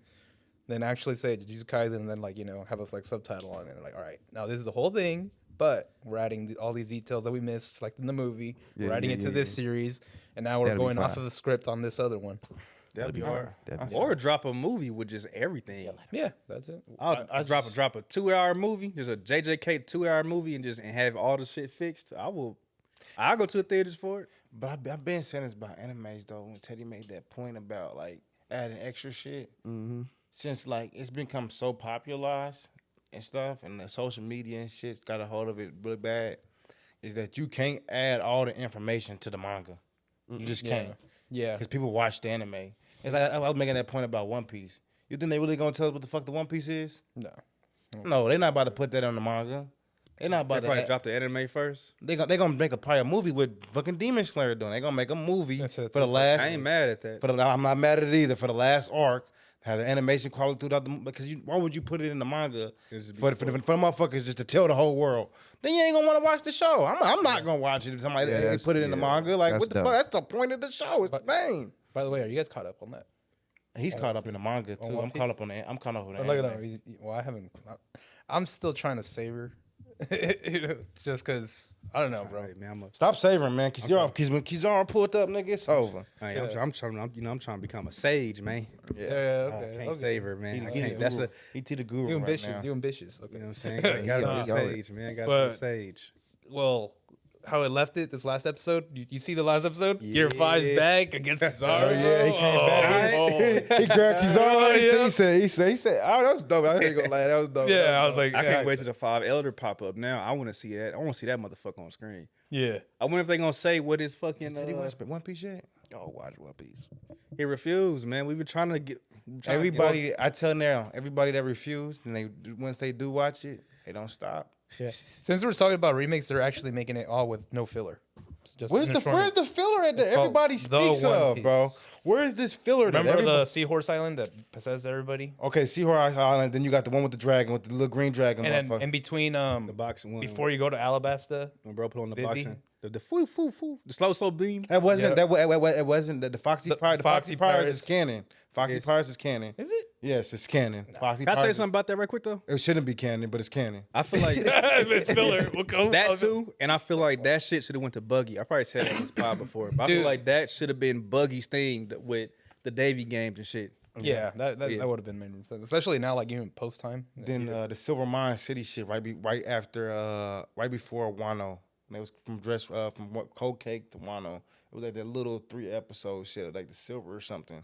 then actually say Jujutsu Kaisen and then like have us like subtitle on it. Like, all right, now this is the whole thing, but we're adding all these details that we missed, like in the movie. Yeah, we're adding yeah, it to yeah, this yeah. series, and now we're That'll be going off fine. of the script on this other one. That'd be hard. That'd be Or drop a movie with just everything. Yeah, that's it. I'll drop a 2-hour movie, just a JJK 2-hour movie, and have all the shit fixed. I'll go to the theaters for it. But I've been saying this about animes though. When Teddy made that point about like adding extra shit, since like it's become so popularized and stuff, and the social media and shit got a hold of it really bad, is that you can't add all the information to the manga. You just can't. Yeah. Because people watch the anime. It's like I was making that point about One Piece. You think they really gonna tell us what the fuck the One Piece is? No. No, they're not about to put that on the manga. They're not They about probably to. drop the anime first. They gonna make probably a movie with fucking Demon Slayer doing. They gonna make a movie That's for it. the last. I ain't mad at that. I'm not mad at it either. For the last arc, have the animation quality throughout the because why would you put it in the manga for the motherfuckers just to tell the whole world? Then you ain't gonna want to watch the show. I'm not gonna watch it if somebody Yeah, they that's- put it in the yeah, manga. Like that's what the dumb. fuck? That's the point of the show. It's the thing. By the way, are you guys caught up on that? He's caught up in the manga too. One I'm Piece? caught up on the. I'm caught up on the. Look at anime. that. Well, I haven't. I'm still trying to savor Just because I don't know, bro. Right, man, Stop savoring, man. Cause when Kizaru pulled up, nigga, it's over. I'm trying to become a sage, man. Yeah, I okay. can't okay. savor, man. I He can't. the That's guru. a He to the guru You right ambitious. now. You ambitious. Okay. you know what I'm saying. Gotta be a sage, man. Gotta be a sage. Well, how it left it this last episode. You see the last episode? Gear 5's back against Kizaru. Oh yeah, he came back. Oh. He grabbed Kizaru. Oh, yeah. He said, oh, that was dope. I ain't gonna lie, that was dope. Yeah, I was like, I yeah. can't wait till the 5 Elder pop up. Now I want to see that. I want to see that motherfucker on screen. Yeah. I wonder if they gonna say what his fucking. Did he watch One Piece yet? Oh, watch One Piece. He refused, man. We've been trying to get Everybody, I tell now, everybody that refused, and once they do watch it, they don't stop. Yeah. Since we're talking about remakes, they're actually making it all with no filler. It's just Where's the filler at that It's called everybody The speaks One of, Piece. bro? Where is this filler? that Remember everybody- the Seahorse Island that possessed everybody? Okay, Seahorse Island. Then you got the one with the dragon, with the little green dragon. And then motherfucker. in between, the boxing one. before you go to Alabasta, when bro put on the Vivi. boxing, the foo foo foo, the slow beam. That wasn't Yeah. it wasn't the Foxy The Pirates. The Foxy Foxy Pirates Pirates. is canon. Foxy Yes. Pirates is canon. is it? Yes, it's canon. Foxy Can I say Pirates. something about that right quick though? It shouldn't be canon, but it's canon. I feel like It's filler. We'll go. that too, and I feel like that shit should have went to Buggy. I probably said that on this pod before, but I Dude. feel like that should have been Buggy's thing with the Davy games and shit. Yeah, that would have been main sense, especially now, like even post time. Then the Silver Mine City shit right before Wano. And it was from Cold Cake to Wano. It was like that little 3 episode shit, like the Silver or something.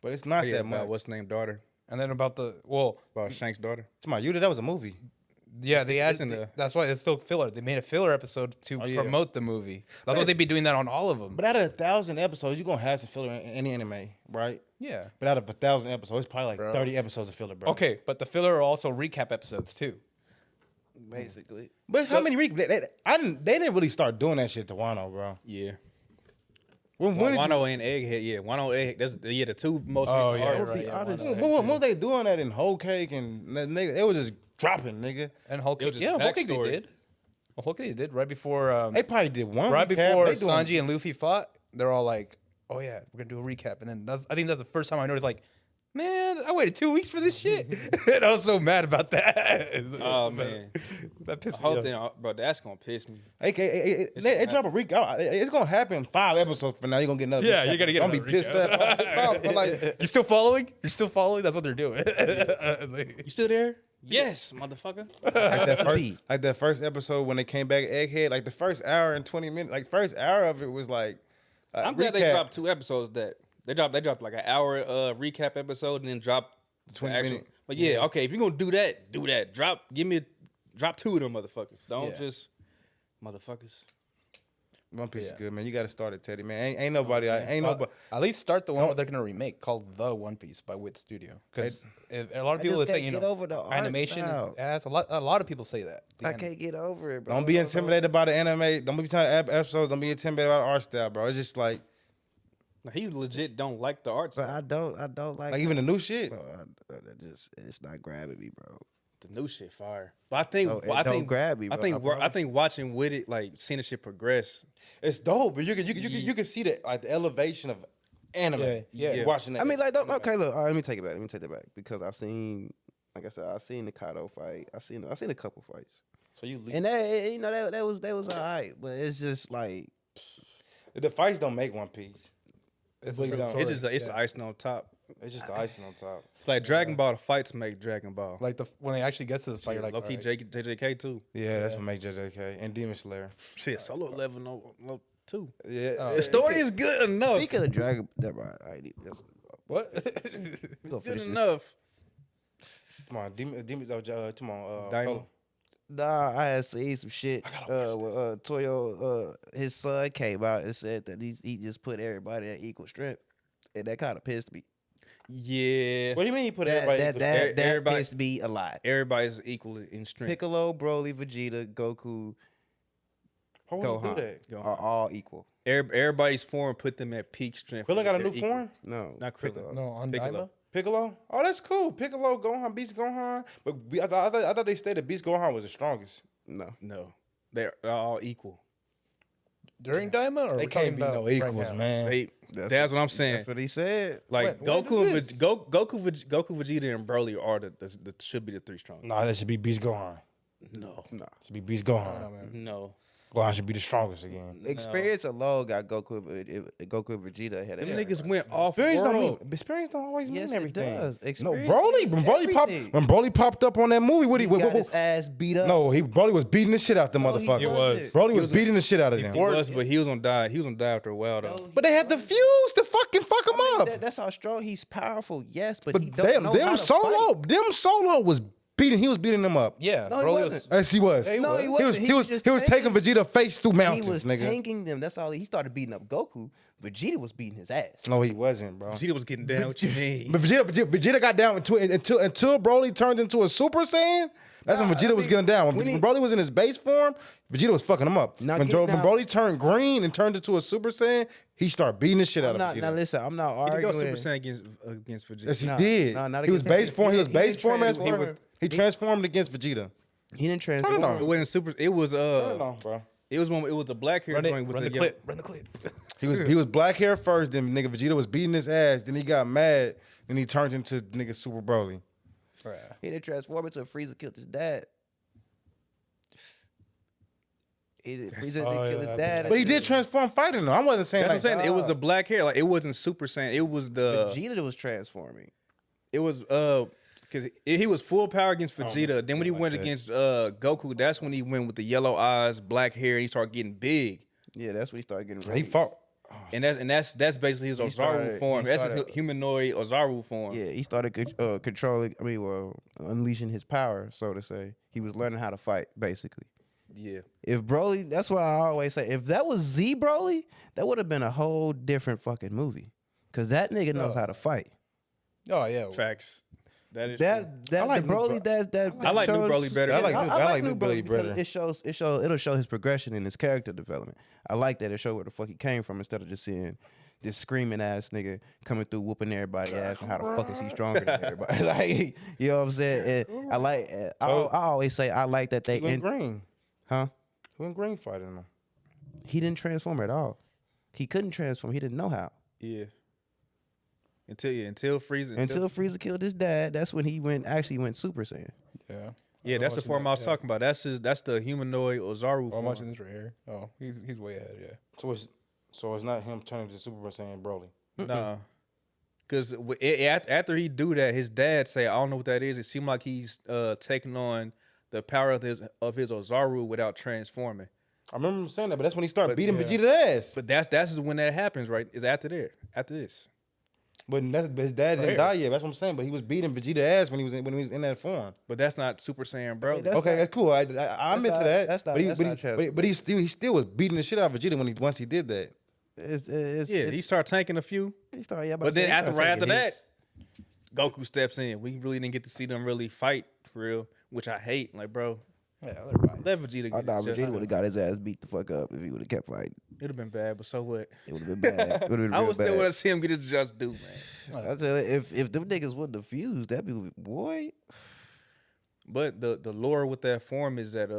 But it's not that much. About what's named daughter, And then about about Shank's daughter. Come on, that was a movie. yeah, they it's added. in the- That's why it's still filler. They made a filler episode to Oh, yeah. promote the movie. That's why they'd be doing that on all of them. But out of 1,000 episodes, you're gonna have some filler in any anime, right? Yeah. But out of 1,000 episodes, it's probably like Bro. 30 episodes of filler, bro. Okay, but the filler are also recap episodes too. Basically. But how many they didn't really start doing that shit to Wano, bro. Yeah. When did Wano and Egghead, yeah. Wano Egghead, that's the two most Oh, recent yeah, arcs. right, yeah, honest- when was they doing that in Whole Cake and that nigga? They was just dropping, nigga. And Hulk, It was just yeah, Hulk they backstory. did. Well, Hulk they did right before. They probably did one Right recap. before They doing- Sanji and Luffy fought, they're all like, "Oh yeah, we're gonna do a recap." And then I think that's the first time I noticed, like, man, I waited 2 weeks for this shit, and I was so mad about that. Oh, man. that pissed The whole me off. thing, bro, that's gonna piss me. They drop a recap. It's gonna happen 5 episodes from now. You're gonna get another. Yeah, recap. you're gonna get I'm gonna another be pissed off. But like, You still following? You're still following? That's what they're doing. Like, You still there? Yes, motherfucker. like that first episode when they came back at Egghead, like the first hour and 20 minutes, like first hour of it was like. I'm glad they recap. dropped 2 episodes that they dropped like an hour recap episode and then dropped 20 actual. minute. But yeah, okay, if you're gonna do that, do that. Drop 2 of them motherfuckers. Don't Yeah. just motherfuckers. One Piece is good, man. You got to start it, Teddy, man. Ain't nobody. Ain't nobody. At least start the one that they're gonna remake called The One Piece by Wit Studio, because a lot of people just say can't get over the art animation style. is ass. A lot of people say that. I can't get over it, bro. Don't be intimidated by the anime. Don't be telling episodes. Don't be intimidated by the art style, bro. It's just like Now, he legit don't like the art But style. I don't like even the new shit. bro, it's not grabbing me, bro. The new shit fire. But I think No, it I don't think grab me, I bro. think I I think watching with it, like seeing the shit progress. It's dope, but you can see the like the elevation of anime. Yeah. Watching that. I mean, like, okay, look, all right, let me take it back. Let me take that back because I seen, like I said, I seen the Kato fight. I seen a couple fights, so and that was all right, but it's just like the fights don't make One Piece. It's Really don't. It's just the icing on top. It's just the icing on top. It's like Dragon Ball. The fights make Dragon Ball. like when they actually get to the fight, you're like, low key all right. JJK too. Yeah, that's what makes JJK and Demon Slayer. Shit, solo level no too. Yeah, The story is good enough. speaking of Dragon. That right, all right, What? we gonna Good finish this. enough. come on, Demon. Come on, Diamond. Fella. Nah, I had seen some shit. With Toyo, his son came out and said that he just put everybody at equal strength, and that kind of pissed me. Yeah. What do you mean you put That everybody? that everybody- pissed me a lot. Everybody's equal in strength. Piccolo, Broly, Vegeta, Goku, How would you Gohan do that? are all equal. Everybody's form put them at peak strength. Krillin got a new They're equal. form. No, Not Krillin. Piccolo. No, on Piccolo. Daima? Piccolo. Oh, that's cool. Piccolo, Gohan, Beast Gohan. But I thought they said that Beast Gohan was the strongest. No. No, they're all equal. During Daima, or They we're talking can't be about no right equals, now? man. That's what I'm saying. That's what he said. Like When Goku did and Goku, Vegeta, and Broly are the should be the 3 strongest. Nah, that should be Beast Gohan. No, Should be Beast Gohan. no. Gohan should be the strongest again. Experience alone got Goku and Vegeta ahead of Them everybody. niggas went off Experience world. don't always Yes, mean it everything. does. No, Experience Broly. means everything. When Broly popped up on that movie, what He he got his ass beat up. No, Broly was beating the shit out the motherfucker. he wasn't. Broly was beating the shit out of them. He was, but he was gonna die. He was gonna die after a while though. But they had the fuse to fucking fuck him up. That's how strong he's powerful. Yes, but But he don't know how to fight. them solo was beating. He was beating them up. Yeah, No, he Broly wasn't. Yes, he was. No, he wasn't. He was taking Vegeta face through mountains, He was nigga. tanking them. That's all. He started beating up Goku. Vegeta was beating his ass. No, he wasn't, bro. Vegeta was getting down. What you mean? But Vegeta got down until Broly turned into a Super Saiyan. That's when Vegeta was getting down. When Broly was in his base form, Vegeta was fucking him up. When Broly turned green and turned into a Super Saiyan, he started beating the shit out of Vegeta. Now listen, I'm not He did go arguing. Super Saiyan against Vegeta. Yes, he No, did. no, not He was against base form. He was He base didn't form as transform. he transformed against Vegeta. He didn't Turn it transform. on. It wasn't super. It was Turn it on, bro. It was when it was the black hair run joint with the the clip. Run the clip. He was black hair first, then nigga Vegeta was beating his ass, then he got mad, and he turned into nigga Super Broly. He didn't transform until Frieza killed his dad. Frieza didn't kill his dad. But he did transform fighting though. I wasn't saying That's what I'm like saying. It was the black hair. Like it wasn't Super Saiyan. It was the. Vegeta was transforming. It was because he was full power against Vegeta. Then when he went that. against Goku, that's when he went with the yellow eyes, black hair, and he started getting big. Yeah, that's when he started getting. he fought. And that's basically his Ozaru started- form. he That's his started- humanoid Ozaru form. Yeah, he started controlling. Unleashing his power, so to say. He was learning how to fight, basically. Yeah. If Broly, that's what I always say. If that was Z Broly, that would have been a whole different fucking movie. Cause that nigga knows how to fight. Oh yeah, Facts. That is That true. that like the new Broly that I like new shows- Broly better. I like I new- like I like new new Broly Broly because better. it'll show his progression and his character development. I like that it showed where the fuck he came from instead of just seeing this screaming ass nigga coming through whooping everybody ass and how the fuck is he stronger than everybody? Like, you know what I'm saying? And I like. I always say I like that they He went green. huh? He went green fighting him. He didn't transform at all. He couldn't transform. He didn't know how. Yeah. Until Frieza. Until Frieza killed his dad, that's when he went Super Saiyan. yeah. Yeah, that's the form I was talking about. That's the humanoid Ozaru I'm form. watching this right here. Oh, he's way ahead. Yeah. So it's not him turning to Super Saiyan Broly. Nah. Because after he do that, his dad say, I don't know what that is. It seemed like he's taking on the power of his Ozaru without transforming. I remember him saying that, but that's when he started beating yeah. Vegeta's ass. But that's when that happens, right? Is after this. But his dad didn't die yet. That's what I'm saying. But he was beating Vegeta's ass when he was in that form. But that's not Super Saiyan, bro. That's Okay, not- that's cool. I'm into not- that. that's not- but he, that's but, not he, trans- but he still was beating the shit out of Vegeta once he did that. He started tanking a few. He started. Yeah, But then right after that, Goku steps in. We really didn't get to see them really fight for real, which I hate. Like, bro, Yeah, they're fine. let Vegeta get Vegeta it. would have got his ass beat the fuck up if he would have kept fighting. It'd have been bad, but so what? It would have been bad. It would have been I real would still want bad. to see him get his just due, man. I tell you, if them niggas wouldn't have fused, that'd be boy. But the lore with that form is that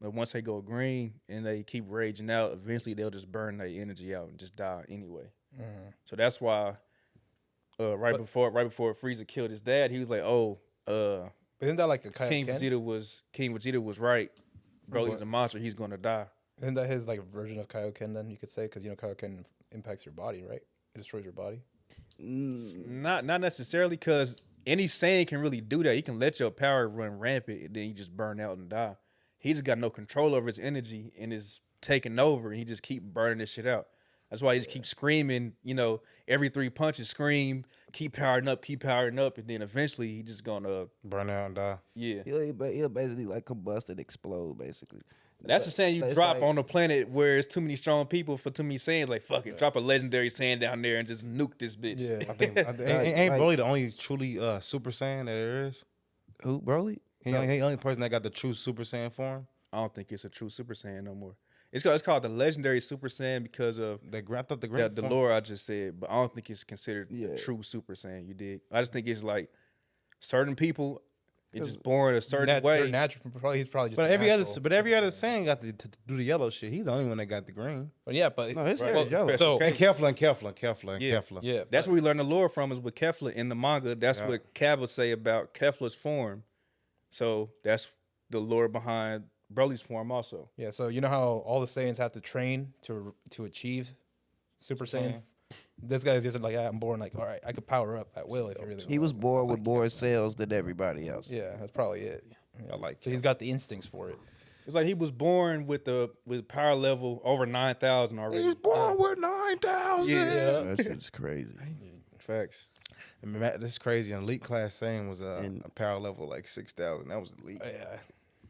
once they go green and they keep raging out, eventually they'll just burn their energy out and just die anyway. So that's why right before Frieza killed his dad, he was like, But isn't that like a King Vegeta was right. Broly's a monster. He's gonna die. Isn't that his like version of Kaioken? Then you could say because Kaioken impacts your body, right? It destroys your body. Not necessarily, because any Saiyan can really do that. You can let your power run rampant and then you just burn out and die. He just got no control over his energy and is taking over, and he just keep burning this shit out. That's why he just keeps screaming, every 3 punches, scream, keep powering up, and then eventually he just gonna Burn out and die. yeah. He'll basically like combust and explode, basically. That's the saying you It's drop like- on a planet where it's too many strong people for too many Saiyans. Like, fuck it, drop a legendary Saiyan down there and just nuke this bitch. Yeah. I think ain't Broly the only truly Super Saiyan that there is? Who, Broly? He the only person that got the true Super Saiyan form. I don't think it's a true Super Saiyan no more. It's called the legendary Super Saiyan because of I thought the the grand form. lore I just said, but I don't think it's considered Yeah. a true Super Saiyan. You dig? I just think it's like certain people, it's just born a certain way. They're natural. He's probably just. But a every natural. other Saiyan got to do the yellow shit. He's the only one that got the green. But yeah, but No, his hair well, is yellow. So And Kefla. Yeah. yeah, That's where we learn the lore from is with Kefla in the manga. That's what Kaba say about Kefla's form. So that's the lore behind Broly's form also. Yeah, so you know how all the Saiyans have to train to achieve Super Saiyan? This guy's just like, I'm born like, all right, I could power up at will if you really He was born with more cells than everybody else. Yeah, that's probably it. I like So he's got the instincts for it. It's like he was born with power level over 9,000 already. He was born with 9,000. Yeah. That shit's crazy. Facts. I mean, this is crazy. An elite class Saiyan was a power level like 6,000. That was elite. Yeah.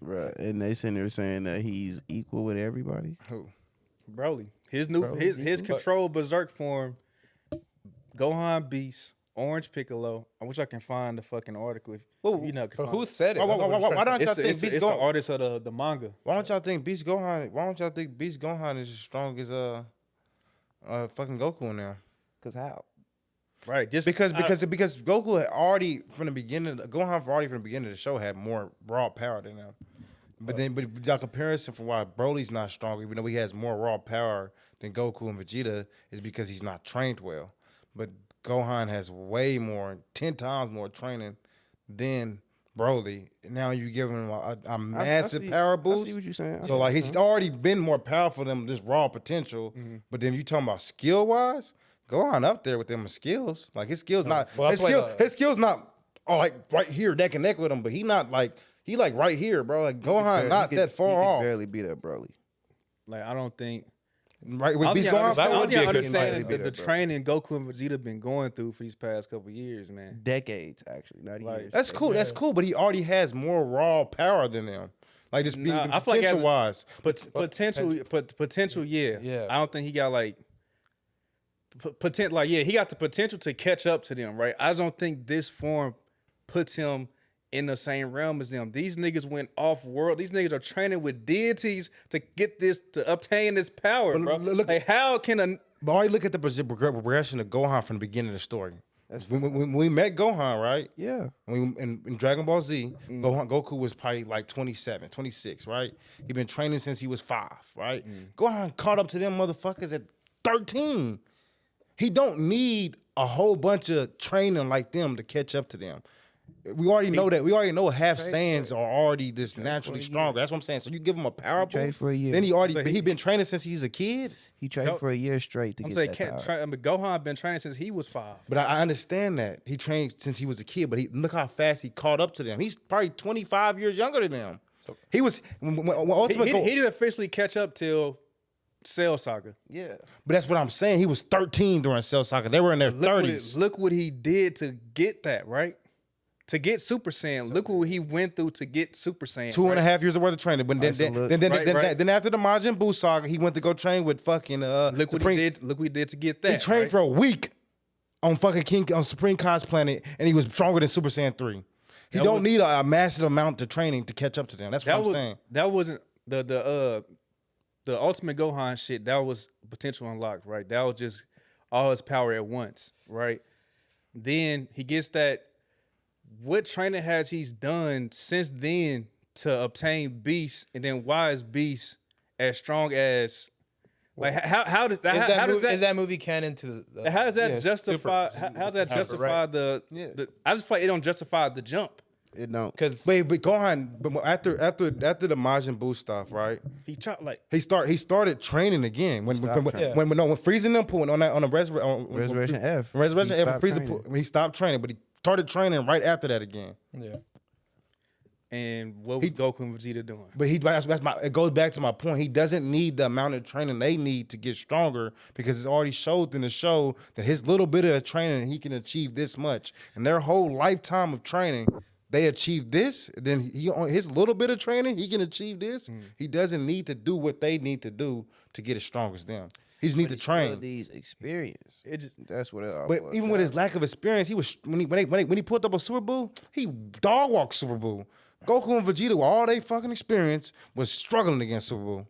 Right. And they sitting there saying that he's equal with everybody. Who? Broly. His control berserk form, Gohan Beast, Orange Piccolo. I wish I can find the fucking article. If you know, But who said it? Why don't y'all it's think Beast the Gohan? artist of the manga. Why don't y'all think Beast Gohan? Why don't y'all think Beast Gohan is as strong as fucking Goku now? Cause how? Right. Just Because Goku had already from the beginning. Gohan already from the beginning of the show had more raw power than him. But the comparison for why Broly's not strong, even though he has more raw power than Goku and Vegeta, is because he's not trained well. But Gohan has way more, 10 times more training than Broly. Now you give him a massive power boost. I see what you're saying. So like he's already been more powerful than this raw potential. But then you talking about skill wise, Gohan up there with them skills. Like his skills not Well, his skills not like right here neck and neck with him, but he not like he like right here, bro. Like Gohan not that far off. Barely beat up Broly. like I don't think. Right with I Beast don't Gohan. That would be a good understand fight. the training Goku and Vegeta been going through for these past couple years, man. Decades, actually, not Like, years. That's cool. That's cool. But he already has more raw power than them. Like just being I feel like potential wise. Potential, yeah. Yeah. I don't think he got like potential. Like, yeah, he got the potential to catch up to them, right? I just don't think this form puts him in the same realm as them. These niggas went off world. These niggas are training with deities to get this, to obtain this power, bro. look- Like, how can a But already look at the progression of Gohan from the beginning of the story. When we met Gohan, right? Yeah. In Dragon Ball Z, Goku was probably like 27, 26, right? He been training since he was 5, right? Gohan caught up to them motherfuckers at 13. He don't need a whole bunch of training like them to catch up to them. We already know that. We already know half Saiyans are already just naturally stronger. That's what I'm saying. So you give him a power trained boost, for a year. then he been training since he's a kid. He trained for a year straight to I'm get saying that can't power. try, I mean, Gohan been training since he was 5. But I understand that. He trained since he was a kid, but look how fast he caught up to them. He's probably 25 years younger than them. He was when Ultimate He Goku. didn't officially catch up till Cell Saga. Yeah. But that's what I'm saying. He was 13 during Cell Saga. They were in their 30s. Look what he did to get that, right? To get Super Saiyan. Look what he went through to get Super Saiyan. 2.5 years worth of training. But then after the Majin Buu saga, he went to go train with fucking Look what he did. Look what he did to get that. He trained right? for a week on fucking on Supreme Khan's planet, and he was stronger than Super Saiyan 3. He don't need a massive amount of training to catch up to them. That's what I'm saying. That wasn't the Ultimate Gohan shit. That was potential unlocked, right? That was just all his power at once, right? Then he gets that. What training has he done since then to obtain Beast, and then why is Beast as strong as? Like how does that? How does that? Is that movie canon to? How does that justify? Super- How does that justify right. the? I just feel like it don't justify the jump. It don't. Because But Gohan, but after the Majin Buu stuff, right? He tried like He started training again when freezing them put on the Resurrection F. Resurrection He F stopped freezing training. when he stopped training, but he started training right after that again. yeah. and what was Goku and Vegeta doing? But it goes back to my point. He doesn't need the amount of training they need to get stronger because it's already showed in the show that his little bit of training he can achieve this much, and their whole lifetime of training. They achieve this, then his little bit of training, he can achieve this. He doesn't need to do what they need to do to get as strong as them. He just needs to train. These experience. It just That's what it all But was. even with his lack of experience, he was when he pulled up a Super Buu, he dog walked Super Buu. Goku and Vegeta, with all they fucking experience, was struggling against Super Buu.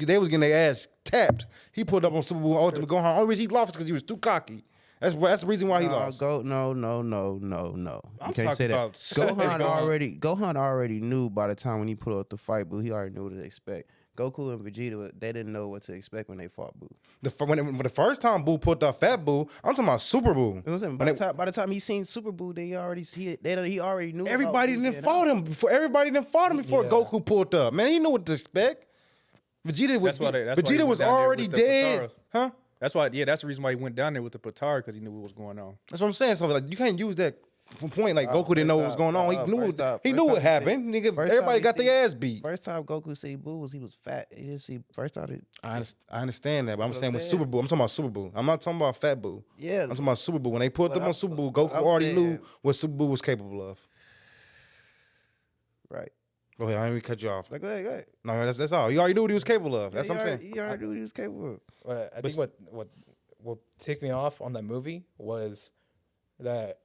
They was getting their ass tapped. He pulled up on Super Buu Ultimate Gohan. Only reason he lost because he was too cocky. That's the reason why he lost. No. You I'm can't say talking that. about Gohan already knew by the time when he put out the fight, but he already knew what to expect. Goku and Vegeta, they didn't know what to expect when they fought Boo. When the first time Boo pulled off Fat Boo, I'm talking about Super Boo. You know what I'm saying? By the time he seen Super Boo, he already knew. Everybody about Boo didn't getting fought out. him before. Everybody didn't fought him before Goku pulled up. Man, he knew what to expect. Vegeta was Vegeta was already dead, huh? That's why. Yeah, that's the reason why he went down there with the Patara, because he knew what was going on. That's what I'm saying. So like, you can't use that point like Goku didn't know what was going on. He knew what happened. Nigga, everybody got their ass beat. First time Goku see Boo he was fat. He didn't see first time. I understand that, but I'm saying with Super Boo. I'm talking about Super Boo. I'm not talking about Fat Boo. Yeah, I'm talking about Super Boo. When they pulled up on Super Boo, Goku already knew what Super Boo was capable of. Right. Go ahead. I didn't even cut you off. Like, go ahead. No, that's all. You already knew what he was capable of. That's what I'm saying. He already knew what he was capable of. I think what ticked me off on that movie was that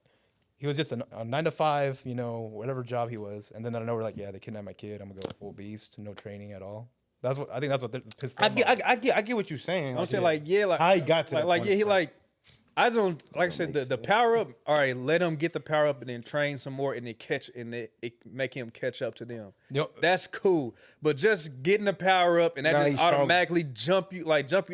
he was just a 9 to 5, whatever job he was, and then out of nowhere, like, yeah, they kidnapped my kid. I'm gonna go full beast, no training at all. I think that's what pissed them off. I get what you're saying. I'm saying like how he got to that like point yeah, he in like I don't like I said the power up. All right, let him get the power up and then train some more and then it make him catch up to them. Yep. That's cool, but just getting the power up and that Now just he's strong. automatically jump you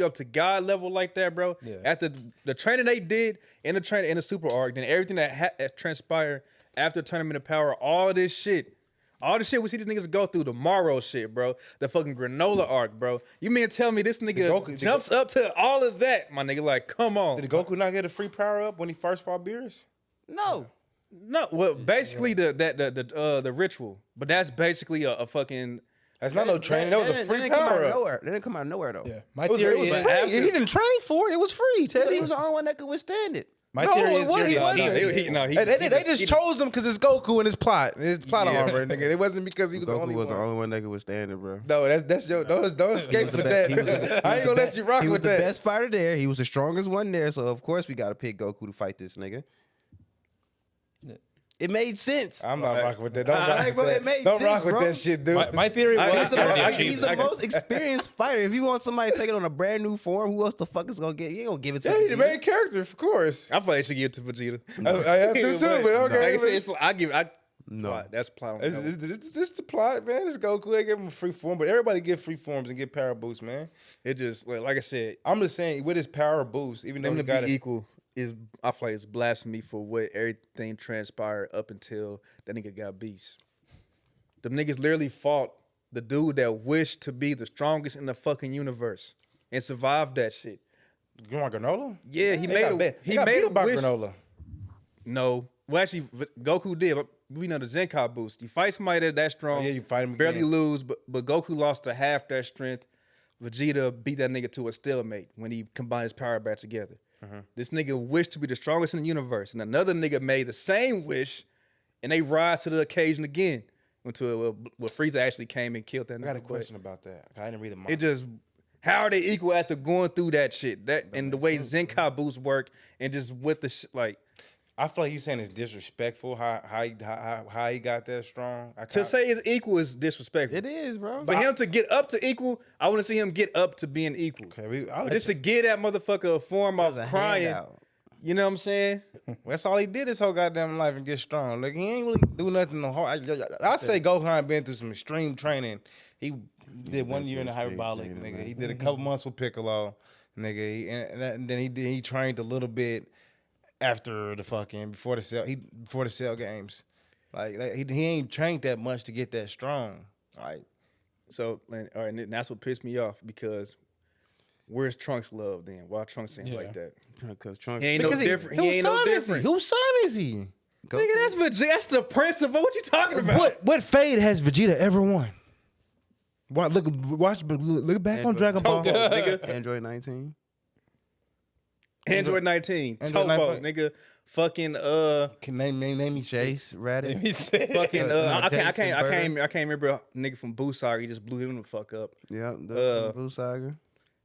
up to God level like that, bro. Yeah. After the training they did in the super arc, then everything that transpired after tournament of power, all this shit. All the shit we see these niggas go through, the Morrow shit, bro. The fucking granola arc, bro. You mean tell me this nigga jumps up to all of that, my nigga? Like, come on. Did Goku not get a free power up when he first fought Beerus? No. No, well, basically the ritual, but that's basically a fucking. That's not no training. That was a free power up. They didn't come out of nowhere though. Yeah, my It was theory is free. He didn't train for it. It was free. He was the only one that could withstand it. my No, theory it is wasn't. you're He the- wasn't. They just chose them because it's Goku and his plot armor, nigga. It wasn't because he was the Goku only was one. the only one that could withstand it, bro. No, that's your don't escape with that. I ain't gonna let you rock He was with the that. best fighter there. He was the strongest one there. So of course we got to pick Goku to fight this nigga. It made sense. I'm not rocking with that. Don't rock Like, with bro, that. it made Don't sense, rock with bro. that shit, dude. my theory was He's the, already most, achieved. he's the most experienced fighter. If you want somebody taking on a brand new form, who else the fuck is gonna get? You ain't gonna give it to Yeah, him. he the main character, of course. I thought they should give it to Vegeta. I have to too, but okay. Like I said, I give. No. Plot. That's plot. It's just the plot, man. It's Goku. They give him a free form, but everybody get free forms and get power boosts, man. It just like I said, I'm just saying with his power boost, even though them he to got be it. equal is I feel like it's blasphemy for what everything transpired up until that nigga got beast. Them niggas literally fought the dude that wished to be the strongest in the fucking universe and survived that shit. You want granola? Yeah, he They made got a bet- he they got made beat a up by wish. granola. No, well actually Goku did. But we know the Zenkai boost. You fight somebody that strong, Oh, yeah, you fight him barely again. lose, but Goku lost to half that strength. Vegeta beat that nigga to a stalemate when he combined his power back together. This nigga wished to be the strongest in the universe, and another nigga made the same wish, and they rise to the occasion again. Until Frieza actually came and killed that nigga. I got a But question about that. I didn't read the manga. it just how are they equal after going through that shit? That and the way Zenkai boosts work, and just with the like. I feel like you saying it's disrespectful how he got that strong. To say it's equal is disrespectful. It is, bro. For him to get up to equal, I want to see him get up to being equal. Okay, But just to get that motherfucker a form of It's a crying, handout. you know what I'm saying? That's all he did his whole goddamn life and get strong. Like he ain't really do nothing no hard. I say Gohan been through some extreme training. He did 1 year in the hyperbolic, nigga. He did a couple months with Piccolo, nigga. And then he trained a little bit after the fucking before the cell games. Like he ain't trained that much to get that strong. Like So, all right, and that's what pissed me off because where's Trunks' love then? Why Trunks ain't like that? Because Trunks. He ain't no different. He ain't no different. Whose son is he? Nigga, that's Vegeta. That's the principal. What you talking about? What fade has Vegeta ever won? Look back on Dragon Ball. Topo, nigga. Android 19. Android 19. Android Topo, 19. nigga. Fucking Can name me Chase, Raditz. He said- fucking I Jason can't remember a nigga from Boo Saga. He just blew him the fuck up. Yep. The Blue Saga.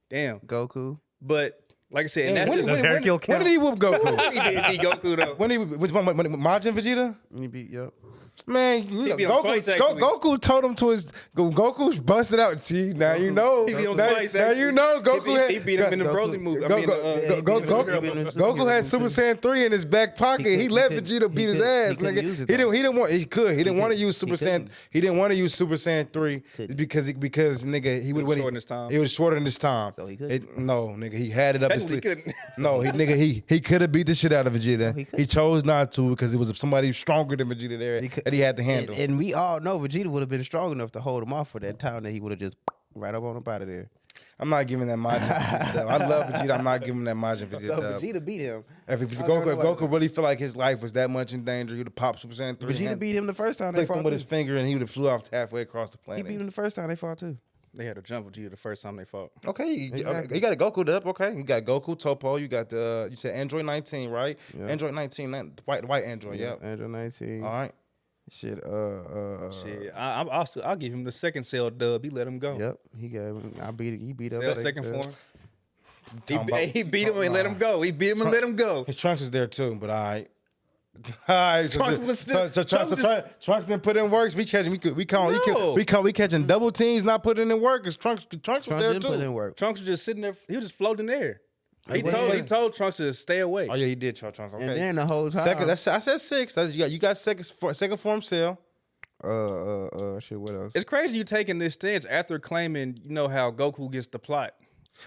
Damn. Goku. But like I said, and When that's just did he whoop Goku? he did beat Goku though. When he which one? Majin Vegeta? He beat, yep. Man, you know, beat him twice, actually. Goku told him to his Goku's busted out. See, now you know. He beat him Now, twice, now you know Goku he beat him in the Broly movie. Goku had Super Saiyan 3 in his back pocket. He let Vegeta beat his ass, nigga. He didn't want. He didn't want to use Super Saiyan. He didn't want to use Super Saiyan 3 because nigga he would shorten his time. It was shorter than his time. So he couldn't. No, nigga, he had it up his Technically sleeve. couldn't. No, he could have beat the shit out of Vegeta. he couldn't. He chose not to because it was somebody stronger than Vegeta there that he had to handle. And we all know Vegeta would have been strong enough to hold him off for that time that he would have just right up on him out of there. I'm not giving that Majin Vegeta dub. I love Vegeta. I'm not giving that Majin Vegeta So dub. Vegeta beat him. If Goku really felt like his life was that much in danger, he would have popped Super Saiyan 3. Vegeta beat him the first time they flicked him fought with too. his finger and he would have flew off halfway across the He planet. beat him the first time they fought too. They had to jump Vegeta the first time they fought. Okay, Exactly. you got a Goku dub. Okay, you got Goku, Topo. You got the you said Android 19, right? Yeah. Android 19, white Android. Yeah. Andrew 19. All right. Shit. Shit, I'll give him the second Cell dub. He let him go. Yep. He gave him. I beat it. He beat up. Cell that second Cell. form. Talking He about- beat him and let him go. He beat him and let him go. His Trunks was there too, but all right. All right. Trunks was still- Trunks didn't put in works. We catching we catching double teams, not putting in work. Cause Trunks was Trunks there didn't put in too. work. Trunks was just sitting there. He was just floating in there. He wasn't- told Trunks to stay away. Oh yeah, he did. Trunks. Okay. And then the whole time. Second, I said 6. You got second form Cell. Shit. What else? It's crazy you taking this stance after claiming how Goku gets the plot.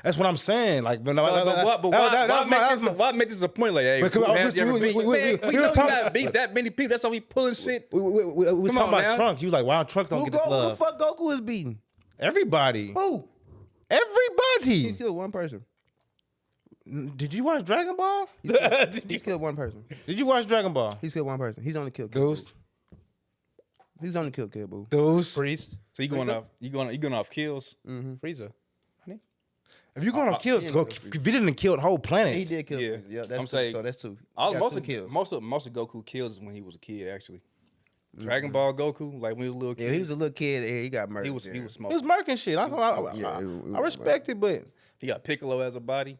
That's what I'm saying. Like, but why make this a point? Like, hey, Because who has you ever beat? Man, we we know was you talking- gotta beat that many people. That's why we pulling shit. we was Come talking on about now. Trunks. You was like, why Trunks don't Who get this the love? fuck Goku is beating? Everybody. Who? He Everybody. killed one person. Did you watch Dragon Ball? He's killed one person. Did you watch Dragon Ball? He's killed one person. He's only killed Kid Deuce. Buu. He's only killed Kid Buu. Deuce. Freeze. So you going off kills? Frieza. If you're going to kill, if you didn't kill the whole planet. He did kill. Yeah. Yeah, that's I'm two. saying- So that's two. Most kills. of Goku kills is when he was a kid. Actually, Dragon Ball Goku, like when he was a little kid. Yeah, he was a little kid. And he got murdered. He was yeah. He was smoking. murking shit. I respect it, but He got Piccolo as a body.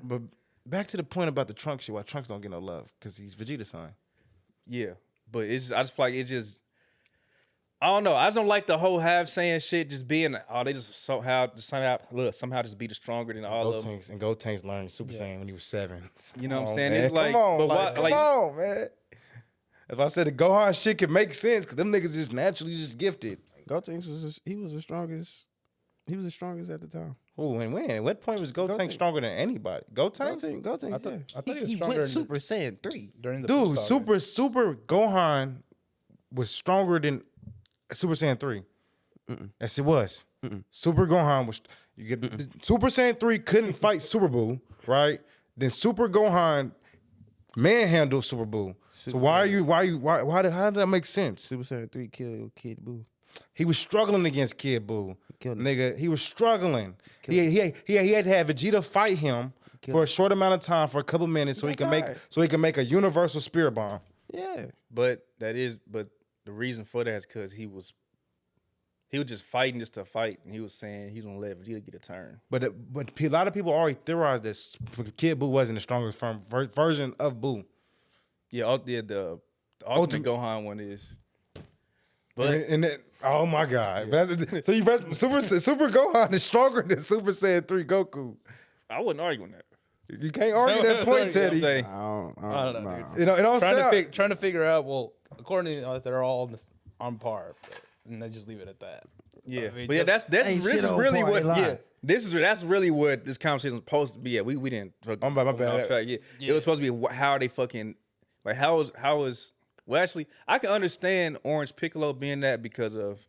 but back to the point about the Trunks shit. Why Trunks don't get no love? Because he's Vegeta's son. Yeah, but I just feel like it's just. I don't know. I just don't like the whole half saying shit. Just being they just somehow just be the stronger than all of them. Gotenks learned Super Saiyan when he was 7. You know what I'm Come saying? on, It's man. like, come on, but like, why? come on, man. If I said the Gohan shit could make sense, because them niggas just naturally just gifted. Gotenks he was the strongest. He was the strongest at the time. Oh, and when? At what point was Gotenks stronger than anybody? Gotenks? Gotenks. I thought he was he stronger went in Super Saiyan 3. during the Dude, Saga. Super Gohan was stronger than Super Saiyan 3. Yes, it was. Super Gohan was. Super Saiyan 3 couldn't fight Super Buu, right? Then Super Gohan manhandled Super Buu. So why how did that make sense? Super Saiyan 3 killed Kid Buu. He was struggling against Kid Buu. Killed him. Nigga, he was struggling. He had to have Vegeta fight him for a short amount of time for a couple minutes so he can make a universal spirit bomb. Yeah. But the reason for that is because he was just fighting just to fight, and he was saying he's gonna let Vegeta get a turn. But a lot of people already theorized that Kid Buu wasn't the strongest version of Buu. Yeah, the Ultimate Gohan one is. But And then, oh my God! So you Super Gohan is stronger than Super Saiyan 3 Goku. I wasn't arguing that. You can't argue that point, Teddy. I'm saying, I don't know. dude. You know, it don't sound. Trying to figure out. Well, according to they're all on par, and they just leave it at that. yeah, I mean, but yeah, just- that's Ain't this shit is on really par, what. they lie. Yeah, that's really what this conversation is supposed to be. Yeah, we didn't. My bad. off track. Yeah, it was supposed to be how are they fucking like how is well actually I can understand Orange Piccolo being that because of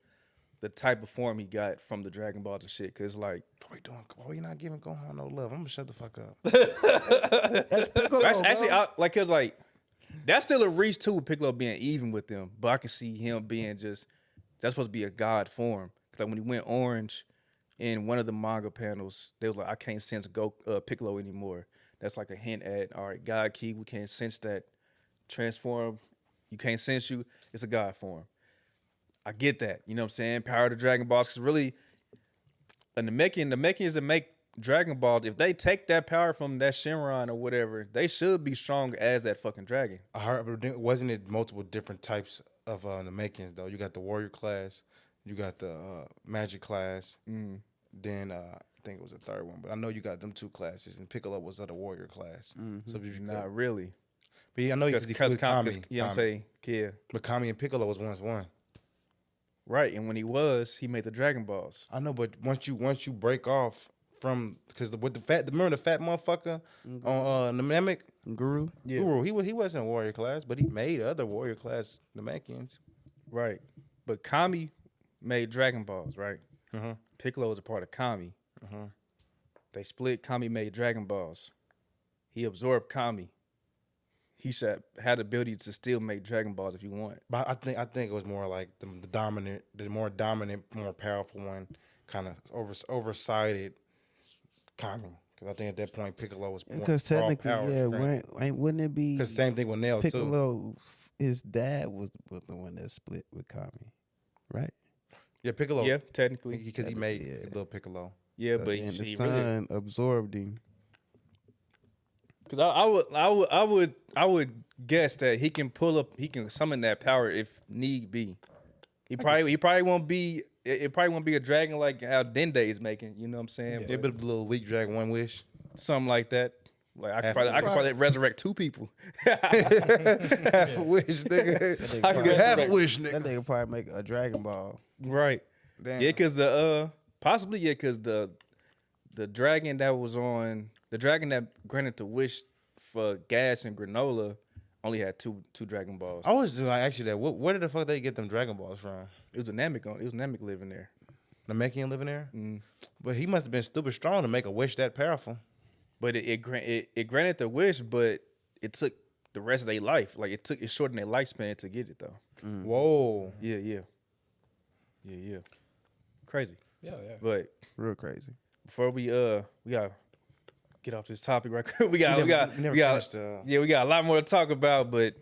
the type of form he got from the Dragon Balls and shit. Cause like Why you not giving Gohan no love? I'm gonna shut the fuck up. that's actually cause like that's still a reach too with Piccolo being even with them, but I can see him being just that's supposed to be a god form. Cause like when he went orange in one of the manga panels, they was like, I can't sense Piccolo anymore. That's like a hint at all right, God Key, we can't sense that transform. You can't sense you. It's a god form. I get that. You know what I'm saying? Power of the Dragon Balls. Because really, and the Namekians that make Dragon Balls, if they take that power from that Shenron or whatever, they should be strong as that fucking dragon. I heard, but wasn't it multiple different types of the makings though. You got the warrior class, you got the magic class. Then I think it was a third one, but I know you got them 2 classes, and Piccolo was of the warrior class. So if you Not really. but I know Because he flew Kami. you know what I'm saying? Yeah. But Kami and Piccolo was once one. Right. And when he made the Dragon Balls. I know, but once you break off from because with the fat, remember the fat motherfucker on Namek Guru. Yeah. Guru, he wasn't a warrior class, but he made other warrior class Namekians. Right. But Kami made Dragon Balls, right? Mhm. Piccolo was a part of Kami. They split. Kami made Dragon Balls. He absorbed Kami. He should had the ability to still make Dragon Balls if you want. But I think it was more like the more dominant, more powerful one, kind of oversighted Kami. Because I think at that point Piccolo was more Because raw technically, power, yeah, wouldn't it be? Because same thing with Nail too. Piccolo, his dad was the one that split with Kami, right? Yeah, Piccolo. Yeah, technically. Because he made Yeah. little Piccolo. Yeah, So but then the he son absorbed him. because I would guess that he can summon that power if need be. He probably won't be it probably won't be a dragon like how Dende is making. You know what I'm saying? Yeah, but a little weak dragon, one wish. Something like that. Like I Half could a probably resurrect 2 people. Half a wish, nigga. I could Half a resurrect- wish, That nigga. nigga probably make a Dragon Ball. Right. Damn. Yeah, because the dragon that granted the wish for gas and granola only had two Dragon Balls. I was like, actually, that where did the fuck they get them Dragon Balls from? It was Namek living there. Namekian living there? But he must have been stupid strong to make a wish that powerful. But it granted the wish, but it took the rest of their life. Like it shortened their lifespan to get it though. Whoa. Yeah. Crazy. Yeah. But Real crazy. before we gotta get off this topic right quick. We got never finished, we got a lot more to talk about, but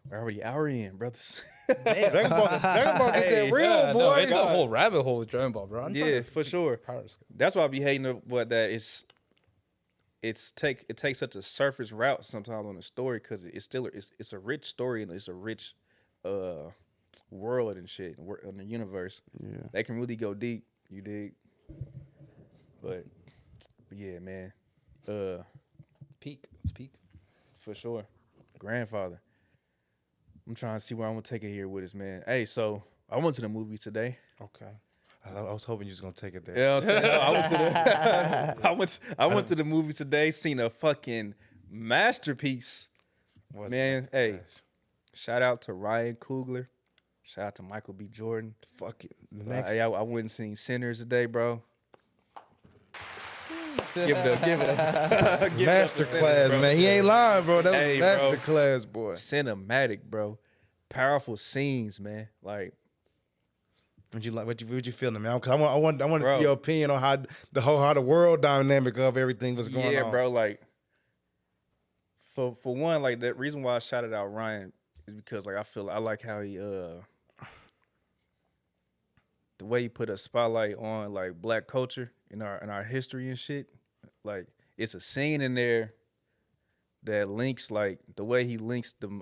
we're already an hour in, brothers. Dragon Ball get that real, Yeah, boy. no, it's a whole rabbit hole with Dragon Ball, bro. I'm trying Yeah, to for sure. power scope. That's why I be hating what that it takes such a surface route sometimes on the story because it's a rich story and it's a rich world and shit in the universe. Yeah. They can really go deep. You dig? But yeah, man. Peak. It's peak. For sure. Grandfather. I'm trying to see where I'm gonna take it here with us, man. Hey, so I went to the movies today. Okay. I was hoping you was gonna take it there. You know what I'm saying? I went to the movies today, seen a fucking masterpiece. Was Man, hey. masterclass. Shout out to Ryan Coogler. Shout out to Michael B. Jordan. Fuck it. Next. I went and seen Sinners today, bro. give it up. Give it up for Masterclass, Sinners, bro. man. He ain't lying, bro. That Hey, was bro. masterclass, boy. Cinematic, bro. Powerful scenes, man. Like, What you feeling, man? 'Cause I want to Bro. see your opinion on how the world dynamic of everything was going on. yeah, bro. Like, for one, like the reason why I shouted out Ryan is because like I like how he the way he put a spotlight on like black culture in our history and shit. Like, it's a scene in there that links like the way he links them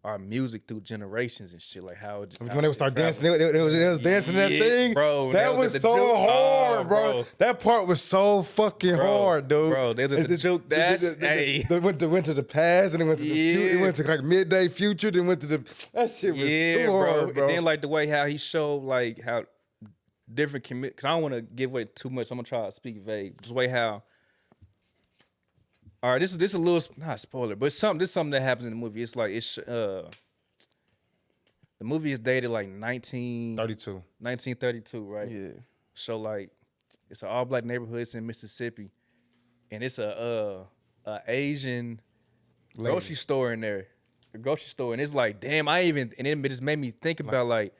our music through generations and shit. Like how When they would start dancing, they was dancing that Yeah, thing, bro, That that was was at the so juke. hard, Oh, bro. bro. That part was so fucking hard, dude. Bro, they was at the juke. That's hey. They went to the past, and they went to the future. They Yeah. went to like midday future. Then went to the that shit was Yeah, too hard, bro. And then like the way how he showed like how different because I don't want to give away too much. I'm gonna try to speak vague. Just way how. All right, this is a little not a spoiler, but this is something that happens in the movie. It's like the movie is dated like 32. 1932, right? Yeah. So like it's an all black neighborhood. It's in Mississippi, and it's a Asian grocery store in there. A grocery store, and it's like, damn, and it just made me think about like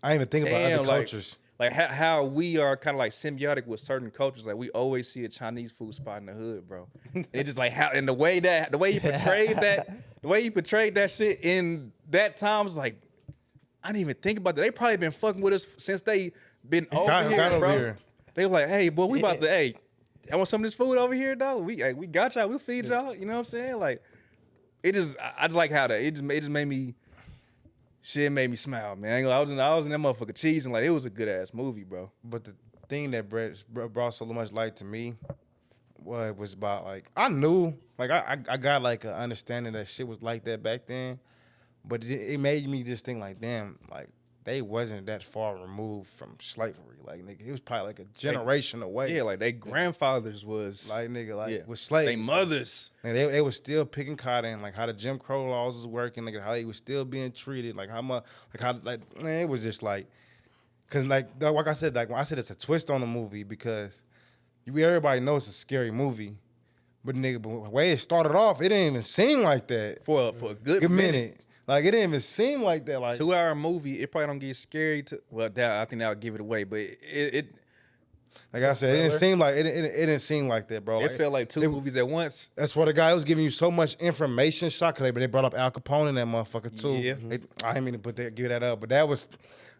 I didn't even think about damn, other like, cultures. like how we are kind of like symbiotic with certain cultures. Like we always see a Chinese food spot in the hood, bro. And it just like how and the way he portrayed that shit in that time was like, I didn't even think about that. They probably been fucking with us since they been over Got here, over bro. here. They were like, hey, boy, we about to, hey, I want some of this food over here, dog. We got y'all. We'll feed y'all. You know what I'm saying? Like, it just, I just like how that. It just made me Shit made me smile, man. I ain't gonna lie, I was in that motherfucker cheesing like it was a good ass movie, bro. But the thing that brought so much light to me was about like I knew like I got like an understanding that shit was like that back then, but it made me just think like damn like they wasn't that far removed from slavery. Like nigga, it was probably like a generation away. Yeah, like they grandfathers was Like nigga, like yeah. was slaves. They mothers. And they was still picking cotton, like how the Jim Crow laws was working, like how they was still being treated, like how much, like how, like man, it was just like, cause like I said, like when I said it's a twist on the movie because everybody knows it's a scary movie, but nigga, but the way it started off, it didn't even seem like that For a good minute. Like it didn't even seem like that. Like 2-hour movie, it probably don't get scary to. Well, I think that would give it away, but it like I said, it didn't seem like it didn't seem like that, bro. Like, felt like two movies at once. that's what the guy was giving you so much information shot because they brought up Al Capone in that motherfucker too. Yeah. I didn't mean to give that up, but that was.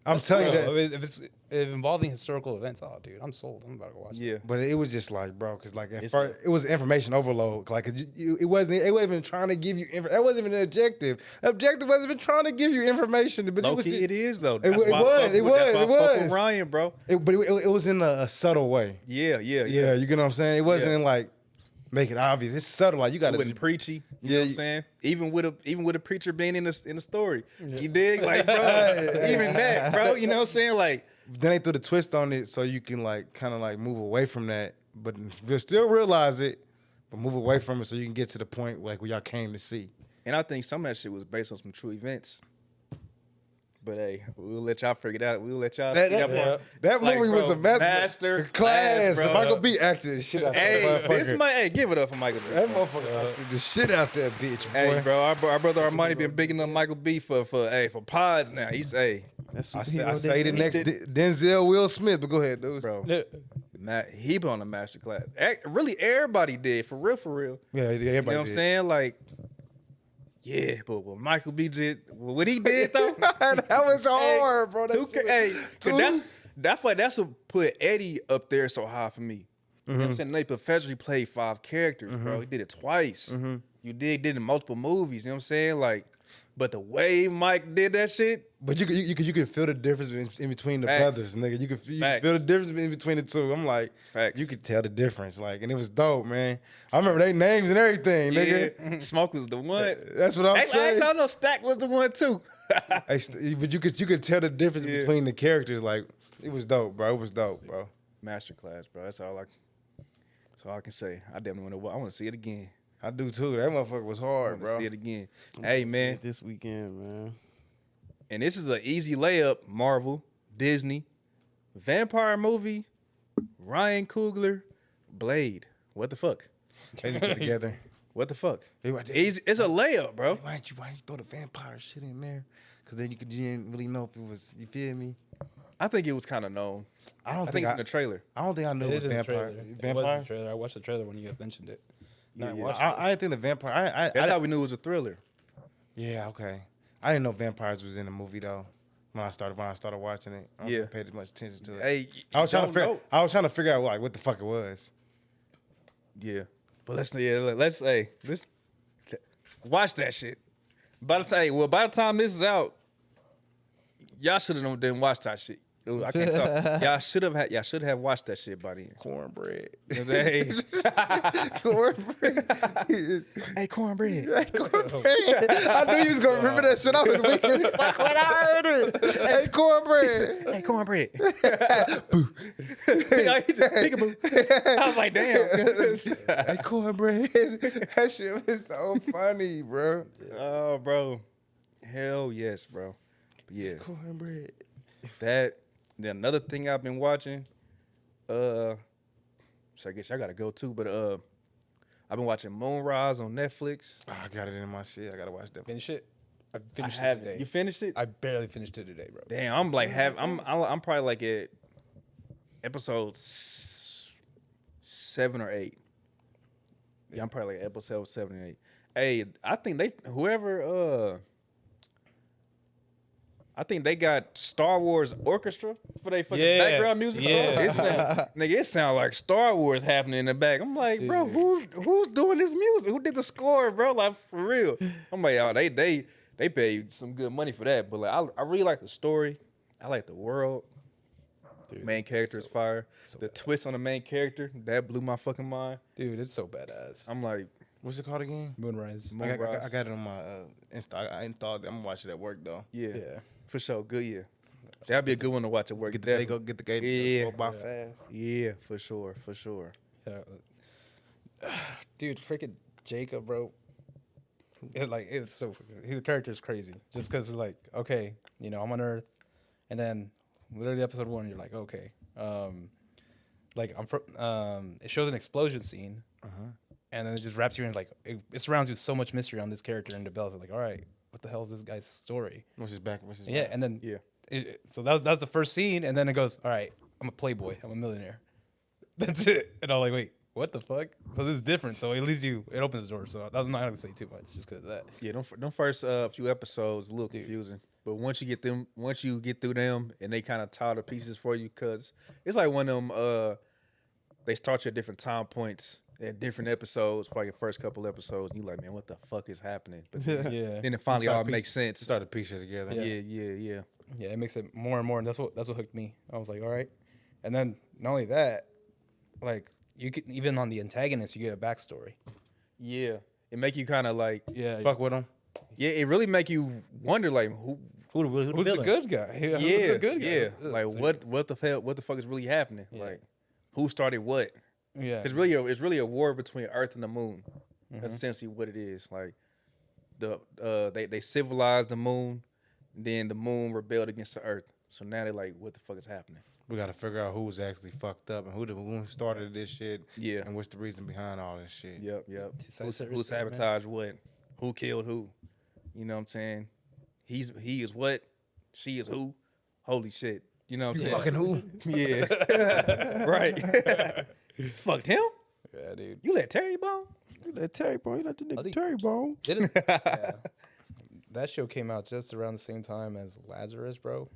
I'm telling you that. Bro, if it's involving historical events, oh, dude, I'm sold. I'm about to watch. Yeah. But it was just like, bro, because like at first it was information overload. Like it wasn't even trying to give you. That wasn't even an objective. The objective wasn't even trying to give you information. But Low it was. key, it is though. It was. Ryan, bro. But it was in a subtle way. Yeah. Yeah, you get what I'm saying. It wasn't in like make it obvious. It's subtle. Like you got It to. wasn't preachy. You Yeah, know what I'm saying? Even with a preacher being in the story. You dig? Like, bro, even that, bro, you know what I'm saying? Like, Then they threw the twist on it so you can like kind of like move away from that, but you'll still realize it, but move away from it so you can get to the point like where y'all came to see. and I think some of that shit was based on some true events. But hey, we'll let y'all figure it out. We'll let y'all figure it out. That Like, movie bro, was a master class. bro. Michael B acted the shit out Hey, that motherfucker. give it up for Michael B. That motherfucker acted the shit out that bitch, boy. Hey, bro, our brother Armani been bigging up Michael B for pods now. He's That's I superhero say the Disney. next Denzel Will Smith, but go ahead, dude. bro. Yeah. He been on a master class. Really, everybody did for real. Yeah, everybody You know what I'm did. saying? Like, yeah, but what Michael B did, what he did though, that was hard, bro. That shit- that's what put Eddie up there so high for me. You know what I'm saying? They professionally played 5 characters, bro. He did it twice. You did it in multiple movies. You know what I'm saying? Like, but the way Mike did that shit, But you could feel the difference in between the Facts. brothers, nigga. You could feel Facts. the difference in between the two. I'm like, Facts. you could tell the difference, like, and it was dope, man. I remember their names and everything, nigga. yeah, Smoke was the one. That's what I'm saying. Actually, I know Stack was the one too. But you could tell the difference Yeah. between the characters. Like, it was dope, bro. It was dope, bro. Masterclass, bro. That's all I can say. I definitely want to see it again. I do too. That motherfucker was I hard, want to bro. see it again. Hey, man. This weekend, man. And this is an easy layup. Marvel, Disney, vampire movie, Ryan Coogler, Blade. What the fuck? They didn't get together. What the fuck? They were- Easy. It's a layup, bro. Why you throw the vampire shit in there? Because then you didn't really know if it was. You feel me? I think it was kind of known. I don't I think think it's in the trailer. I don't think I knew It it is was in the vampire. trailer. It was in the Vampires. trailer. I watched the trailer when you guys mentioned it. No, I Yeah, watched I didn't think the vampire. That's how we knew it was a thriller. Yeah, okay. I didn't know vampires was in the movie though. When I started watching it, I Yeah. didn't pay as much attention to it. Hey, I was trying to don't figure. know. I was trying to figure out like what the fuck it was. Yeah, but let's watch that shit. By the time this is out, y'all should have didn't watch that shit. Ooh, I can't talk. Y'all should have watched that shit by then. Cornbread. Hey, Cornbread. hey, cornbread. Cornbread. I knew you was gonna remember that shit. I was weak as fuck when I heard it. Hey, cornbread. Hey, cornbread. Peekaboo. I was like, damn. Hey, cornbread. That shit was so funny, bro. Oh, bro. Hell yes, bro. But yeah, Cornbread. that. Then another thing I've been watching. So I guess I gotta go too. But I've been watching Moonrise on Netflix. Oh, I got it in my shit. I gotta watch that. Finish it. I I finished it haven't. today. You finished it? I barely finished it today, bro. Damn, I'm like I'm probably like at episode 7 or 8. Yeah, I'm probably like episode 7 or 8. Hey, I think I think they got Star Wars orchestra for their fucking Yeah, background music. yeah. It sound like Star Wars happening in the back. I'm like, bro, who's doing this music? Who did the score, bro? Like for real. I'm like, oh, they they paid some good money for that. But like, I really like the story. I like the world. Dude, Main character is fire. The twist on the main character that blew my fucking mind. Dude, it's so badass. I'm like, What's it called again? Moonrise. I got it on my Insta. I ain't thought I'm gonna watch it at work though. yeah, Yeah. for sure, good. Yeah, that'd be a good one to watch at work. Get the Definitely. get the gate. Yeah. Go by fast. Yeah, for sure, for sure. Yeah. Dude, freaking Jacob, bro. It's so his character is crazy. Just because like, okay, you know, I'm on Earth, and then literally episode 1, you're like, okay, like it shows an explosion scene, and then it just wraps you in like it surrounds you with so much mystery on this character and develops it like, all right, what the hell is this guy's story? What's his back? What's his Yeah, back? and then Yeah. so that's the first scene, and then it goes, all right, I'm a playboy, I'm a millionaire. That's it, and I'm like, wait. What the fuck? So this is different. So it leaves you. It opens the door. So I'm not gonna say too much, just because of that. Yeah, them first few episodes a little confusing, but once you get through them, and they kind of tie the pieces for you, cause it's like one of them. They start you at different time points at different episodes for like your first couple episodes. And you like, man, what the fuck is happening? But then, Yeah, then it finally all makes sense. Start to piece it together. Yeah. yeah. It makes it more and more, and that's what hooked me. I was like, all right. And then not only that, like you could even on the antagonist, you get a backstory. Yeah, it make you kind of like, Yeah, Fuck with him. yeah, it really make you wonder like Who the who's the villain? good guy? yeah, Who's the good guy? yeah, It's- like it's- what the hell, what the fuck is really happening? Yeah. Like who started what? Yeah, It's really a war between Earth and the Moon. That's essentially what it is. Like they civilized the Moon, then the Moon rebelled against the Earth. So now they're like, what the fuck is happening? We got to figure out who's actually fucked up and who started this shit. Yeah. And what's the reason behind all this shit. Yep. sides to Who every story, man. sabotaged what? Who killed who? You know what I'm saying? He is what? She is who? Holy shit! You know what I'm saying? Fucking who? Yeah. Right. Fucked him? yeah, dude. You let Terry bone? That Terry Bone, you let the nigga think- Terry Bone. Didn't yeah. That show came out just around the same time as Lazarus, bro.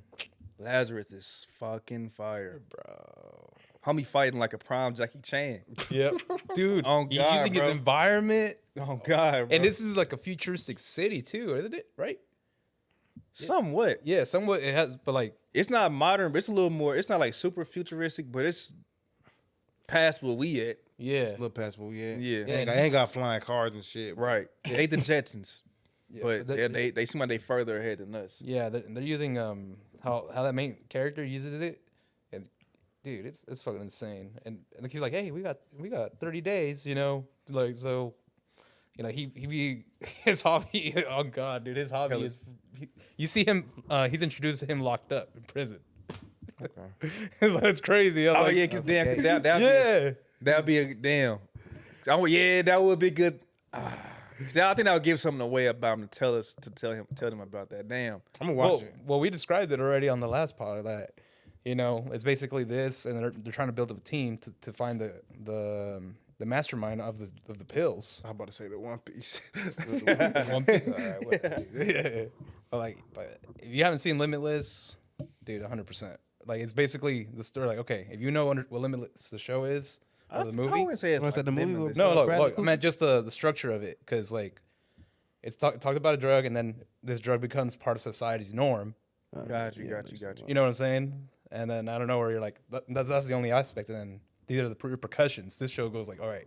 Lazarus is fucking fire. Bro. Homie fighting like a prime Jackie Chan. Yep, dude. Oh, he's God, using his bro. environment, Oh God, bro. and this is like a futuristic city too, isn't it? Right? somewhat. Yeah, somewhat. It has, but like, It's not modern, but it's a little more. It's not like super futuristic, but it's past where we at. yeah, It's a little past where we at. Yeah. Ain't got flying cars and shit. Right. It ain't the Jetsons, yeah, but that- they seem like they further ahead than us. yeah, they're using how that main character uses it, and dude, it's fucking insane. And he's like, hey, we got 30 days, you know, like so. You know, he his hobby. Oh God, dude, his hobby is. You see him. He's introduced to him locked up in prison. Okay. It's crazy. I'm Oh like, yeah, because that'd yeah. that'd be a damn. Yeah, that would be good. I think that would give something away about him to tell them about that. Damn. I'm gonna watch it. Well, we described it already on the last part of that. You know, it's basically this, and they're trying to build up a team to find the mastermind of the pills. I'm about to say the One Piece. One Piece. All right, whatever, dude. But if you haven't seen Limitless, dude, 100%. Like it's basically the story. Like, okay, if you know what Limitless the show is, or the I movie. wouldn't say it's What's that, the movie limitless. with- No, look, Bradley I meant just the structure of it, because like it's talked about a drug, and then this drug becomes part of society's norm. Got you. You know what I'm saying? And then I don't know where you're like, that's the only aspect, and then these are the repercussions. This show goes like, all right,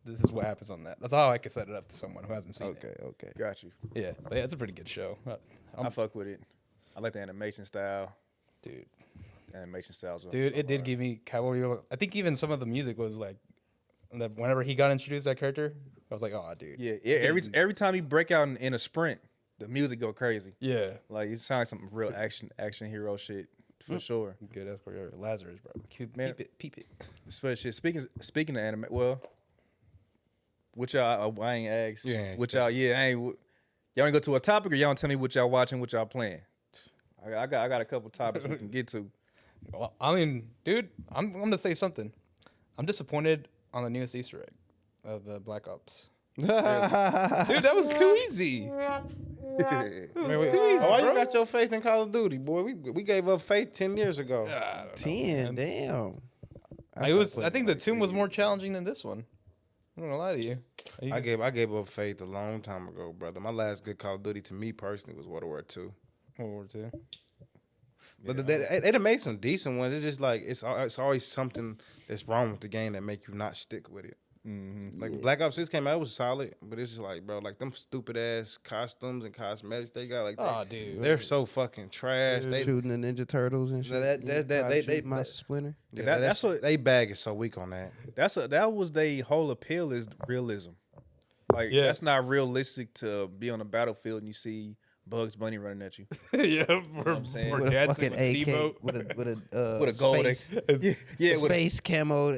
this is what happens on that. That's how I can set it up to someone who hasn't seen it. Okay. Got you. Yeah, but yeah, it's a pretty good show. I fuck with it. I like the animation style. Dude, Animation styles. it did give me Cowboy Bebop. I think even some of the music was like, whenever he got introduced to that character, I was like, oh, dude. Yeah. Every time you break out in a sprint, the music go crazy. Yeah. Like it sounds like some real action hero shit for sure. Good as for Lazarus, bro. Man. Peep it. Especially speaking of anime, well, what y'all I ain't asked. Yeah, What y'all? Yeah, I ain't. Y'all ain't go to a topic, or y'all don't tell me what y'all watching, what y'all playing. I got a couple topics we can get to. Well, I mean, dude, I'm gonna say something. I'm disappointed on the newest Easter egg of the Black Ops. Dude, that was too easy. It was too easy, Why bro. you got your faith in Call of Duty, boy? We gave up faith 10 years ago. I don't know, 10, man. damn. I think the tomb was more challenging than this one. I'm not gonna lie to you. I gave up faith a long time ago, brother. My last good Call of Duty to me personally was World War II. World War II. But they done made some decent ones. It's just like it's always something that's wrong with the game that make you not stick with it. Like Black Ops 6 came out, it was solid, but it's just like, bro, like them stupid ass costumes and cosmetics they got, like, Oh, dude. they're so fucking trash. They Shooting the Ninja Turtles and shit. they Monster Splinter. that's what they bag is so weak on that. That was their whole appeal is realism. Like that's not realistic to be on a battlefield and you see Bugs Bunny running at you. Yeah, I'm saying? we're With a dancing fucking with AK, T-Boat. with a With a gold space, yeah, with space camo,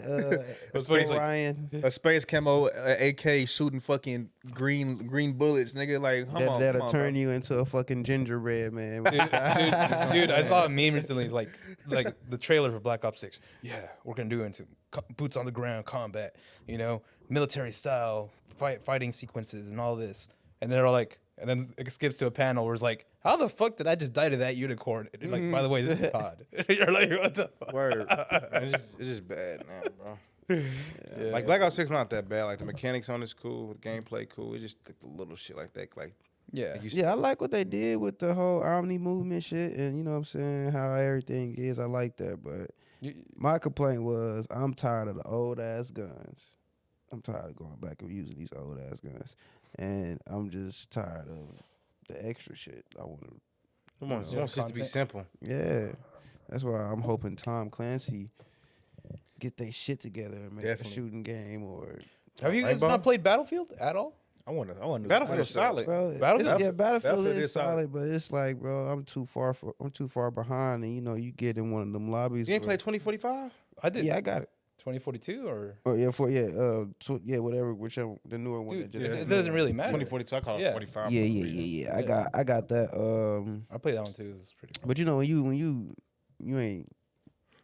funny, like- Ryan. a space camo AK shooting fucking green bullets, nigga. Like, come on, That'll turn you into a fucking gingerbread man. Dude, I saw a meme recently, like the trailer for Black Ops 6. Yeah, we're gonna do it into boots on the ground combat, military style fighting sequences and all this. And they're all like, and then it skips to a panel where it's like, how the fuck did I just die to that unicorn? And like, by the way, this is COD. You're like, what the fuck? Word. It's just bad now, bro. Yeah. Like Black Ops 6 not that bad. Like the mechanics on it's cool, the gameplay cool. It's just like the little shit like that. Like Yeah, I like what they did with the whole Omni movement shit, and you know what I'm saying, how everything is. I like that, but my complaint was I'm tired of the old ass guns. I'm tired of going back and using these old ass guns, and I'm just tired of the extra shit. I want it to be simple. Yeah, that's why I'm hoping Tom Clancy get their shit together and make a shooting game or. Have you guys not played Battlefield at all? I want to. Battlefield's solid. Bro, Battlefield is solid, but it's like, bro, I'm too far behind, and you get in one of them lobbies. You ain't played 2045? I did. Yeah, I got it. 2042 or? Oh yeah, whatever, whichever the newer one. Dude, That just it doesn't really matter. 2042, I call it 45. Yeah. I got that. I played that one too. It's pretty cool. But when you ain't.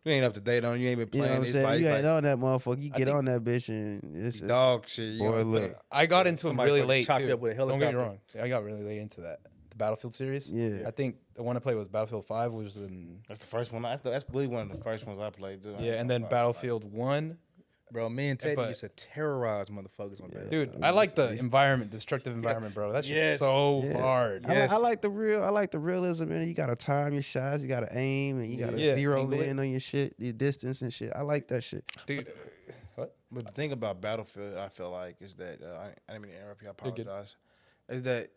You ain't up to date on. You ain't been You know playing. what I'm saying? You ain't on that motherfucker. You get on that bitch and it's dog shit. Boy, look. I got into it really late chopped too. up with a Don't get me helicopter. wrong. I got really late into that. The Battlefield series. Yeah. I think the one I played was Battlefield 5 was in. That's the first one. That's really one of the first ones I played too. Yeah, and then Battlefield 1. Bro, me and Teddy used to terrorize motherfuckers on that. Dude, I like the environment, destructive environment, bro. That's just so hard. I like the realism in it. You gotta time your shots, you gotta aim, and you gotta zero in on your shit, your distance and shit. I like that shit. Dude, what? But the thing about Battlefield, I feel like, is that I didn't mean to interrupt you. I apologize. Is that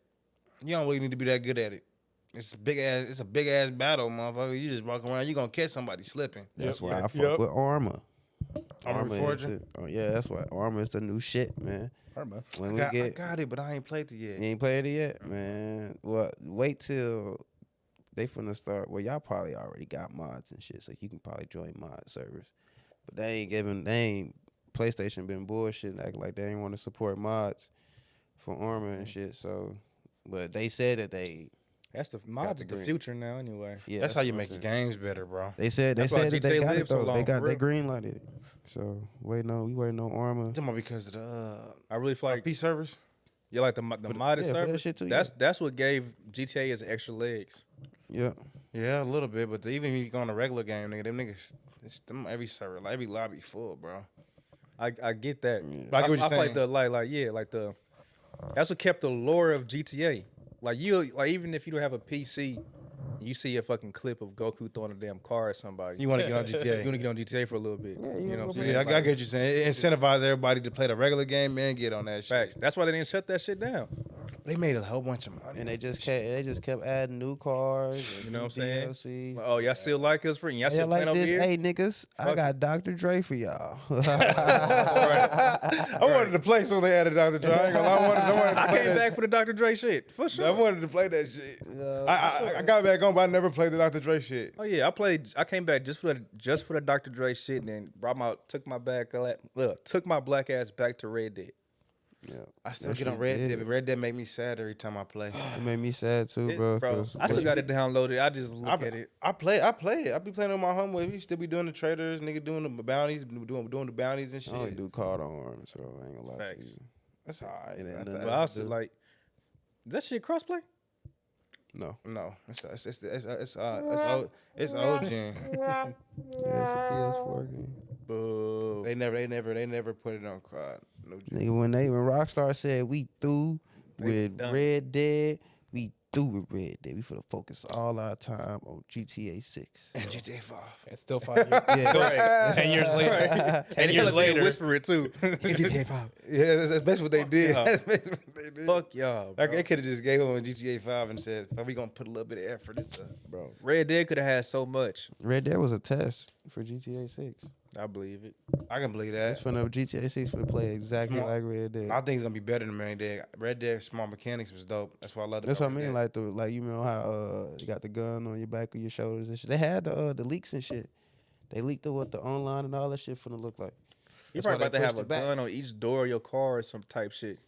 you don't really need to be that good at it. It's a big ass battle, motherfucker. You just walk around, you gonna catch somebody slipping. That's why I fuck with Armor. Armor Forging? Oh yeah, that's why Armor is the new shit, man. Armor. When I got it, but I ain't played it yet. You ain't played it yet, man. Well, wait till they finna start. Well, y'all probably already got mods and shit, so you can probably join mod servers. But PlayStation been bullshitting, acting like they ain't want to support mods for Armor and shit. So, but they said that they. That's the mods is the future now, anyway. Yeah, that's how you make your games better, bro. They said that why they GTA got it lived so though. long, They for green lighted it. So we waiting on Armor. Talking about because of the I really feel like P servers. you like the modded for that servers. shit too, That's what gave GTA its extra legs. Yeah. Yeah, a little bit, but even if you go on a regular game, nigga, them niggas, them every server, like every lobby full, bro. I get that. But I get what you're feel saying. like that's what kept the lore of GTA. Like even if you don't have a PC, you see a fucking clip of Goku throwing a damn car at somebody. You want to get on GTA? You want to get on GTA for a little bit. Yeah, you know what I'm saying? Yeah, I get what you're saying. It incentivized everybody to play the regular game and get on that shit. Facts. That's why they didn't shut that shit down. They made a whole bunch of money. And they just kept adding new cars. You know what I'm saying? DLCs. Oh, y'all still like us, friend? Y'all Yeah, still like playing over this. here? Hey, niggas, I Fuck got Dr. Dre for y'all. I wanted to play, so they added Dr. Dre. I wanted to I play came that. back for the Dr. Dre shit for I sure. wanted to play that shit. I got back on, but I never played the Dr. Dre shit. Oh yeah, I came back just for the Dr. Dre shit, and then took my black ass back to Red Dead. Yeah. I still That get on shit Red did Dead, it. but Red Dead make me sad every time I play. It made me sad too, bro. 'cause- I still got it downloaded. I just look at it. I play it. I be playing with my homeboy. We still be doing the traders, nigga doing the bounties, doing the bounties and shit. I only do call to arms, so I ain't gonna lie to Facts. you. That's all right. It ain't That's- nothing But I was like, is that shit crossplay? No. No, it's old gen. Yeah, it's a PS4 game. Boo. They never put it on COD. No joke. Nigga, when Rockstar said we through with done. Red Dead, we through with Red Dead. We finna focus all our time on GTA 6. And GTA 5. It's still 5 years. Yeah. 10 years later. 10 years later. Whisper it too. GTA 5. Yeah, that's basically what they did. y'all. That's basically what they did. Fuck y'all, bro. Like, they could have just gave him GTA 5 and said, we gonna put a little bit of effort into Bro, Red Dead could have had so much. Red Dead was a test for GTA 6. I believe it. I can believe It's that. finna GTA 6 finna play exactly like Red Dead. I think it's gonna be better than Red Dead. Red Dead small mechanics was dope. That's why I love it. That's what I mean. Like you know how you got the gun on your back or your shoulders and shit. They had the leaks and shit. They leaked what the online and all that shit finna look like. You That's probably why about they to have pushed a it back. gun on each door of your car or some type shit.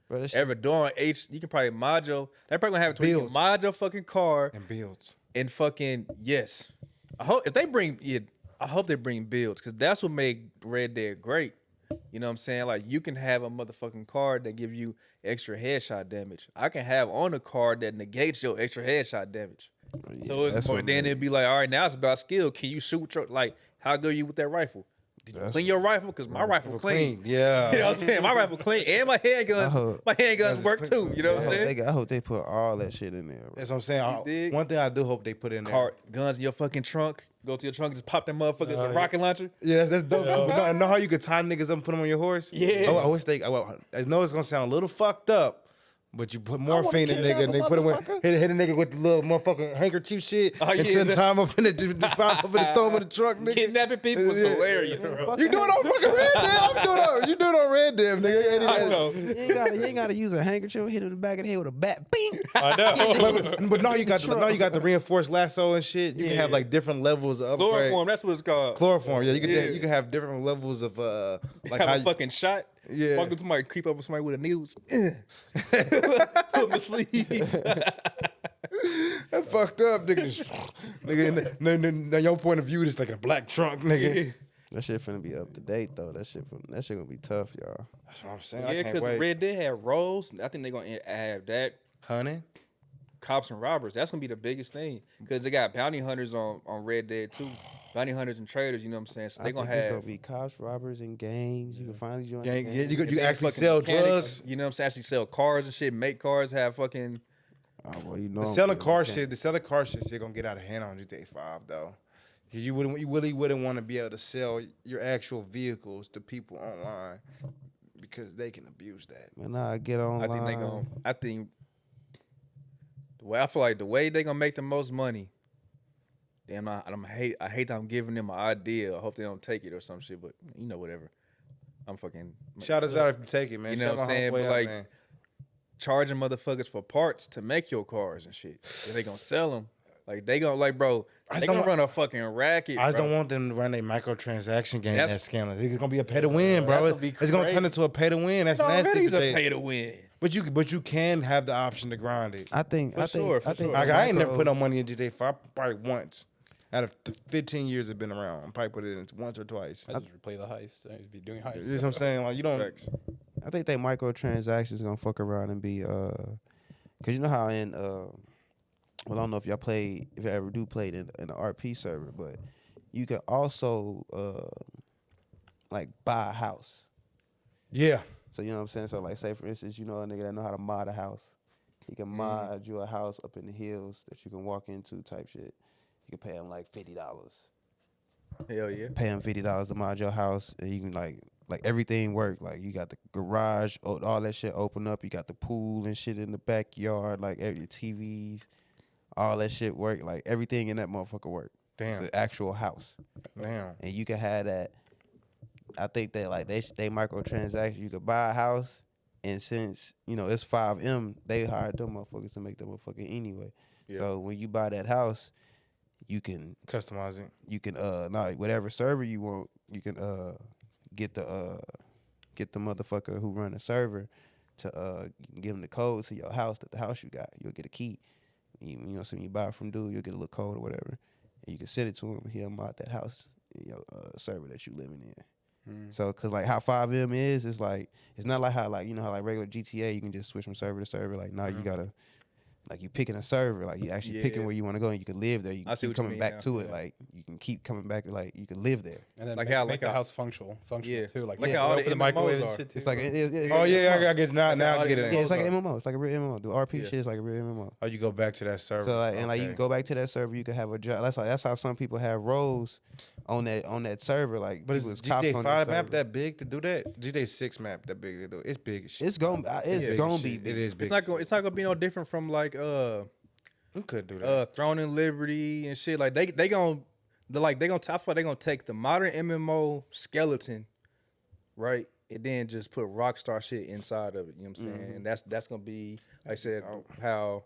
Bro, that shit, Every door on H, you can probably mod your. They're probably gonna have it to where you can Builds. mod your fucking car and builds. and fucking yes. I hope if they bring it, I hope they bring builds because that's what made Red Dead great. You know what I'm saying? Like you can have a motherfucking card that give you extra headshot damage. I can have on a card that negates your extra headshot damage. yeah, So it's that's more, what then made- it'd be like, all right, now it's about skill. Can you shoot your, like how good are you with that rifle? Did you That's clean your rifle? Because my rifle clean. Yeah. You know what I'm saying? My rifle clean and my handguns. My handguns work too. You know what I'm saying? I hope they put all that shit in there. Bro. That's what I'm saying. dig? One thing I do hope they put in there. Car, guns in your fucking trunk. Go to your trunk and just pop them motherfuckers with a rocket launcher. Yeah, that's dope. But no, know how you could tie niggas up and put them on your horse? Yeah. I wish they. I know it's gonna sound a little fucked up, but you put morphine in kidnap nigga and they a put him with motherfucker. hit a nigga with the little motherfucking handkerchief shit Oh, and yeah, send that- time up in the throw him in the truck, nigga. Kidnapping people was Yeah. hilarious, bro. You do it on fucking Red Dead. You do it on Red Dead, nigga. I know. You ain't gotta use a handkerchief, hit him in the back of the head with a bat. Bing. I know. But now you got the reinforced lasso and shit. You can have like different levels of upgrade. Chloroform, that's what it's called. Chloroform, yeah. Yeah. You can have different levels of like Have how a fucking shot. Yeah. Walk up to somebody, creep up with somebody with a needles. Put them to sleep. That fucked up, nigga. Just, nigga, now your point of view is like a black trunk, nigga. That shit finna be up to date though. That shit gonna be tough, y'all. That's what I'm saying. Yeah, I can't because wait. Red Dead had roles. I think they're gonna have that. Honey, Cops and robbers. That's gonna be the biggest thing because they got bounty hunters on Red Dead too. Bounty hunters and traders. You know what I'm saying? So I they're think gonna it's have. gonna be cops, robbers, and gangs. You can finally join. yeah, the yeah, gang. you They actually fucking sell mechanics, drugs. You know what I'm saying? Actually sell cars and shit. Make cars. Have fucking. Oh, well, you know, The I'm selling good. car You can't- shit, gonna get out of hand on GTA 5 though. 'Cause you really wouldn't want to be able to sell your actual vehicles to people online because they can abuse that. Man, nah, get online. I think they gonna. I think. The way I feel like the way they gonna make the most money. Damn, I hate that I'm giving them an idea. I hope they don't take it or some shit. But you know, whatever. I'm fucking. Shout us out if you take it, man. You know Shout what I'm my saying? homeboy But out, like, man. charging motherfuckers for parts to make your cars and shit. If they gonna sell them, like they gonna like, bro, I they don't gonna want- run a fucking racket. I just bro. don't want them to run a microtransaction game That's- that's scandalous. It's gonna be a pay to win, bro. That's gonna be It's gonna turn crazy. into a pay to win. That's It nasty. already is a today. pay to win. But you can have the option to grind it. I think. For I think. sure, for I think. sure. Like, I ain't never micro- put no money in GTA 5 probably once. Out of the 15 years it's been around, I probably put it in once or twice. I just replay the heist. I'd be doing heists. You know what I'm saying? Like you don't. Facts. I think they microtransactions gonna fuck around and be cause you know how in well I don't know if y'all play if you ever do play in the RP server, but you can also like buy a house. Yeah. So you know what I'm saying? So like say for instance, you know a nigga that know how to mod a house. He can mod you a house up in the hills that you can walk into type shit. You can pay him like $50. Hell yeah. Pay him $50 to mod your house, and you can like everything work. Like you got the garage, all that shit open up. You got the pool and shit in the backyard, like every TVs, all that shit work. Like everything in that motherfucker work. Damn. It's an actual house, Damn. and you can have that. I think that like they microtransaction. You could buy a house, and since you know it's 5M, they hired them motherfuckers to make that motherfucker anyway. Yeah. So when you buy that house, you can Customize it. whatever server you want, you can get the motherfucker who run the server to you can give him the code to your house, that the house you got. You'll get a key. You know, so when you buy it from dude, you'll get a little code or whatever, and you can send it to him. He'll mod that house in your server that you living in. So, cause like how 5M is like it's not like how like you know how like regular GTA you can just switch from server to server. Like now you gotta Like you picking a server, like you actually picking Yeah. where you want to go, and you can live there. You I can see keep what you coming mean back now. to it. Yeah. Like you can keep coming back. Like you can live there. And then Like make, how- make like the how- house functional Yeah. too. Like Like you how all open the the microwave MMOs and are. shit too. It's like it's Oh like yeah, I get now I get yeah, it. it's like an MMOs MMO. It's like a real MMO. The RP Yeah. shit is like a real MMO. Oh, you go back to that server. So like and like you Okay. can go back to that server. You can have a job. That's how some people have roles on that server. Like But is people is cops GTA on 5 that map server. that big to do that? GTA 6 map that big to do? It's big as shit. It's gonna big gonna as be shit. big. It is big. It's not gonna be no different from like You could do that. Throne and Liberty and shit. Like they gonna I feel like they gonna take the modern MMO skeleton, right, and then just put Rockstar shit inside of it. You know what I'm saying? And that's gonna be, like I said, how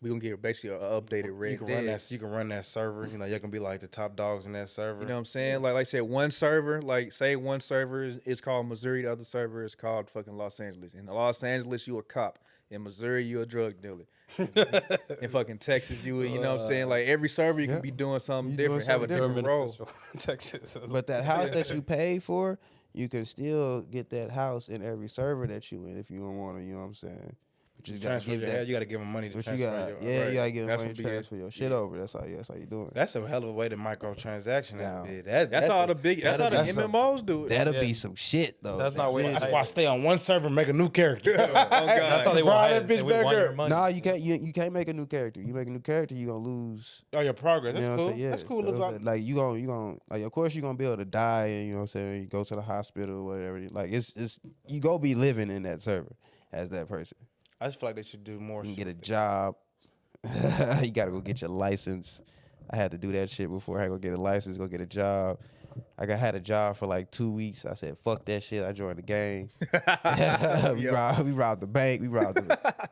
we gonna get basically an updated Red you can Dead. run that. You can run that server. You know, you can be like the top dogs in that server. You know what I'm saying? Like I said, one server, like say one server is called Missouri, the other server is called fucking Los Angeles. In Los Angeles, you a cop. In Missouri, you a drug dealer. In fucking Texas, you know what I'm saying? Like every server, you can be doing something You doing different, have a something different role. Texas. But that house that you paid for, you can still get that house in every server that you in if you don't want to. You know what I'm saying? But you You just gotta transfer give your that. head. You got to give them money to But you transfer got your. yeah, right. you gotta give That's money to what be it. transfer your shit over. That's how you doing it. That's a hell of a way to microtransaction Now, that bit. That's all the big. That's how the that's some- MMOs do it. That'll Yeah. be some shit though. That's not what- Then- That's why I stay on one server and make a new character. Oh God. That's how they Bro, want that They bitch want back your up. money. Nah, you can't. You can't make a new character. You make a new character, you gonna lose. Oh, your progress. You That's know what cool. I'm saying? Yeah, That's cool. so Looks it's like like you gonna like. Of course, you gonna be able to die, and you know what I'm saying. You go to the hospital or whatever. Like it's you go be living in that server as that person. I just feel like they should do more. You can shit. get a job. You gotta go get your license. I had to do that shit before I had to go get a license, go get a job. Had a job for like 2 weeks. I said, fuck that shit. I joined the gang. we robbed the bank. We robbed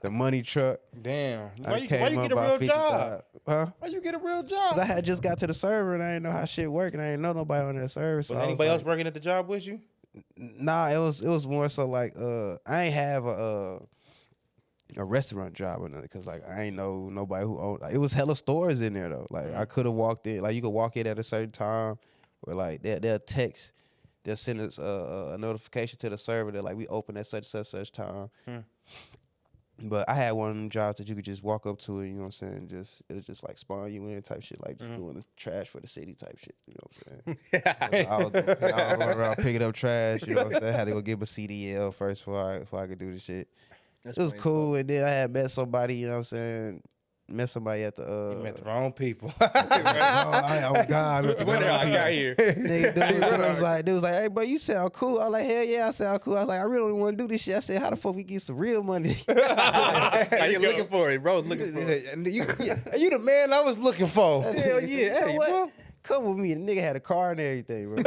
the money truck. Damn. I Why you came get a up real by job? 55. Huh? Why you get a real 'Cause job? I had just got to the server and I didn't know how shit worked and I didn't know nobody on that server. So Was I was anybody else like, working at the job with you? Nah, it was more so like I ain't have a restaurant job or nothing because like I ain't know nobody who owned. Like, it was hella stores in there though. Like I could have walked in. Like you could walk in at a certain time, or like they'll text, they'll send us a notification to the server that like we open at such time. But I had one of them jobs that you could just walk up to and you know what I'm saying, it'll just like spawn you in type shit, like just doing the trash for the city type shit. You know what I'm saying? I was going around picking up trash. You know what I'm saying? I had to go get my CDL first before I could do the shit. It was cool, and then I had met somebody. You know what I'm saying? Met somebody at the. You met the wrong people. oh God! I met the When I got here, Nigga, dude was like, hey, bro, you sound cool. I was like, hell yeah, I sound cool. I was like, I really don't want to do this shit. I said, how the fuck we get some real money? how you looking for it, bro? Looking for He it. said, you the man I was looking for. Hell yeah. You know Hey, what? bro. Come with me. The nigga had a car and everything, bro.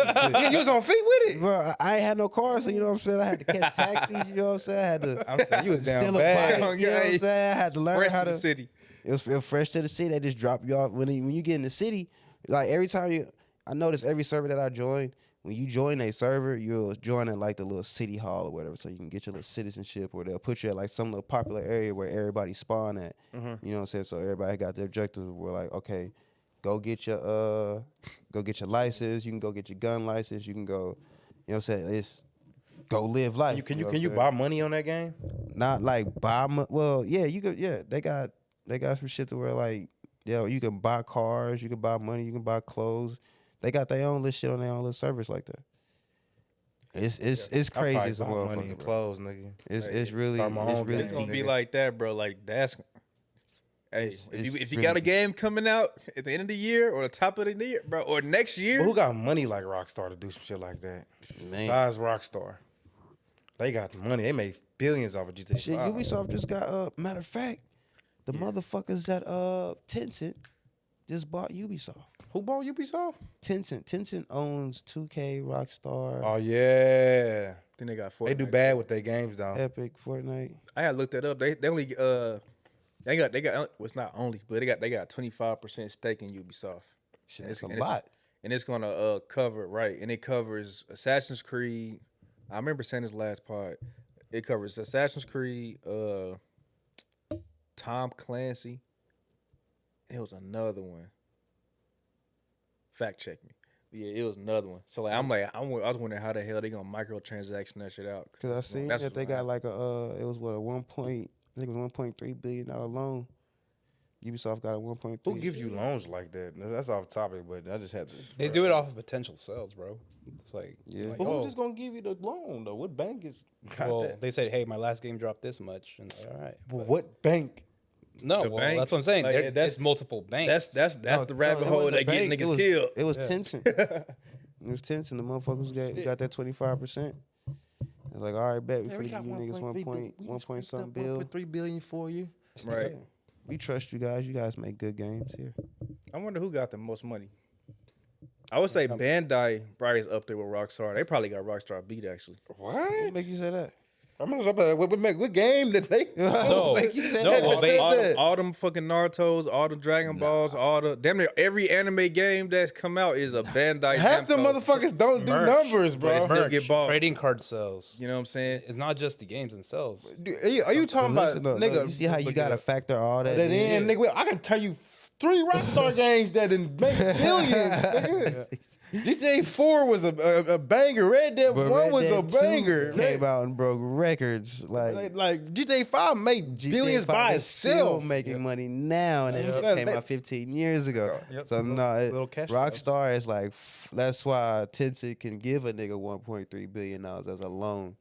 You was on feet with it. Bro, I ain't had no car, so you know what I'm saying? I had to catch taxis, you know what I'm saying? I had to I'm saying you was down steal a bad. bike, you know what I'm saying? I had to learn Fresh how to to. the city. It was feel fresh to the city. They just drop you off when you get in the city. Like every time I notice every server that I join, when you join a server, you'll join at like the little city hall or whatever, so you can get your little citizenship, or they'll put you at like some little popular area where everybody spawn at. You know what I'm saying? So everybody got their objectives. We're like, okay, go get your license. You can go get your gun license. You can go, you know what I'm saying? It's go live life. Can know what you I'm buy saying? money on that game? Not like buy. Well, yeah, you could. Yeah, they got some shit to where like, yo, you can buy cars, you can buy money, you can buy clothes. They got their own little shit on their own little service like that. It's crazy as a I probably buy money motherfucker. and Bro. clothes, nigga. It's really start my own really game. It's gonna be deep. like that, bro. Like that's. Hey, It's if you really got a deep. game coming out at the end of the year or the top of the year, bro, or next But year, who got money like Rockstar to do some shit like that? Man. Besides Rockstar, they got the money. They made billions off of GTA 5. Shit, Ubisoft just got matter of fact, the motherfuckers at Tencent just bought Ubisoft. Who bought Ubisoft? Tencent owns 2K, Rockstar, Oh yeah, then they got Fortnite. they do bad with their games though. Epic, Fortnite. I had looked that up. They only they got well, it's not only, but they got 25% stake in Ubisoft. Shit, And it's a and lot. And it's gonna cover right, and it covers Assassin's Creed. I remember saying this last part. It covers Assassin's Creed, Tom Clancy. It was another one. Fact check me. Yeah, it was another one. So like, I was wondering how the hell they gonna microtransaction that shit out. Cause I seen That's that they what got like it was what a 1 point I think it was $1.3 billion loan. Ubisoft got a 1.3. Who gives you loans like that? That's off topic, but I just had to. They do it off of potential sales, bro. It's like, Yeah. like, But oh, who's just gonna give you the loan though? What bank is got well, that? they said, hey, my last game dropped this much, and all right. But what bank? No, The well, banks? that's what I'm saying. Like, There- that's- it's multiple banks. That's the rabbit hole that get niggas killed. It was Tencent. It was Tencent. The motherfuckers got that 25%. It's like, all right, bet we finna give you niggas 1 point something bill. $1.3 billion for you. Right. Yeah. We trust you guys. You guys make good games here. I wonder who got the most money. I would say Bandai probably is up there with Rockstar. They probably got Rockstar beat actually. What What? make you say that? I'm not sure what game did they? No. Make you say No, that? well, they- All them fucking Naruto's, all the Dragon Balls, all the damn near every anime game that's come out is a Bandai. Half the Namco. motherfuckers don't do Merch. numbers, But bro. it's still get bought. Trading card sales. You know what I'm saying? It's not just the games themselves. Dude, are you talking But about listen, though, nigga? you see how you look gotta at factor all that, that in? in, nigga. I can tell you 3 Rockstar games that done make billions. Nigga. GTA 4 was a banger. Red Dead But 1 Red was a Dead 2 banger. Came out and broke records. Like GTA 5 made GTA billions 5 by is still itself. making money now, and it Yep. came out 15 years ago. Yep. So no, Little cash Rockstar is like that's why Tencent can give a nigga $1.3 billion as a loan.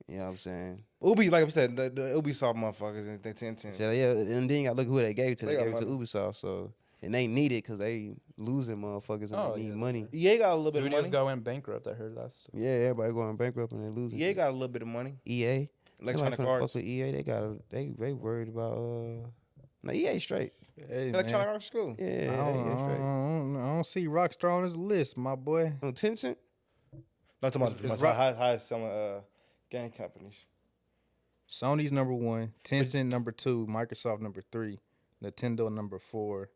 You know what I'm saying? Ubi, like I said, the Ubisoft motherfuckers and they 10. So yeah, and then I look who they gave it to. They They gave got it to Ubisoft. So and they need it because they losing motherfuckers and Oh, they need yeah. money. EA got a little bit of Studios money. went bankrupt. I heard last. Yeah, everybody going bankrupt and they losing. EA got a little bit of money. EA. Electronic Nobody finna Arts. fuck with EA. They worried about no EA straight. Hey, Electronic Arts School. Yeah, I EA don't, straight. I don't see Rockstar on his list, my boy. On Tencent. Not talking about It's my highest selling game companies. Sony's number 1, Tencent number 2, Microsoft number 3, Nintendo number 4,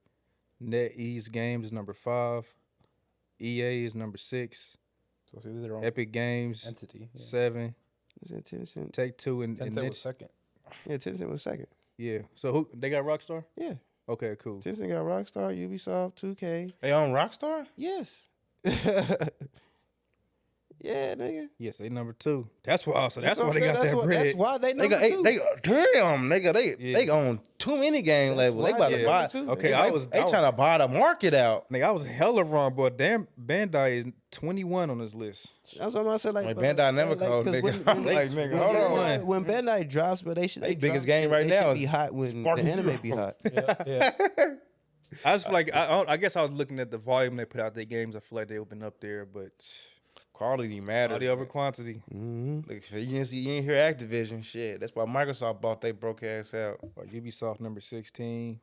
NetEase Games is number 5, EA is number 6, So it's either their own Epic Games entity. Yeah. 7, Was it Tencent? Take Two, and Tencent was second. Yeah, Tencent was second. yeah. So who they got Rockstar? Yeah, Okay, cool. Tencent got Rockstar, Ubisoft, 2K. They own Rockstar? Yes. Yeah, nigga. Yes, they number 2. That's why. So that's why what they I'm got saying. that That's bread. That's why they They number got two. damn, nigga. Yeah. They own too many game That's labels. They why about they to buy. number two. Okay, they, I was trying to buy the market out. Nigga, I was hella wrong, but damn, Bandai is 21 on this list. That's what I'm saying. Like, Like, Bandai never called 'cause nigga. I'm like, nigga, when hold Bandai, on. when Bandai drops, but they should. They biggest drop- game right they now should is be hot when Spark the anime Zero. be hot. Yeah. I just feel like I guess I was looking at the volume they put out their games. I feel like they open up there, but Quality matters. quality over quantity. Mm-hmm. Look, you didn't hear Activision shit. That's why Microsoft bought they broke ass out. Like Ubisoft number 16.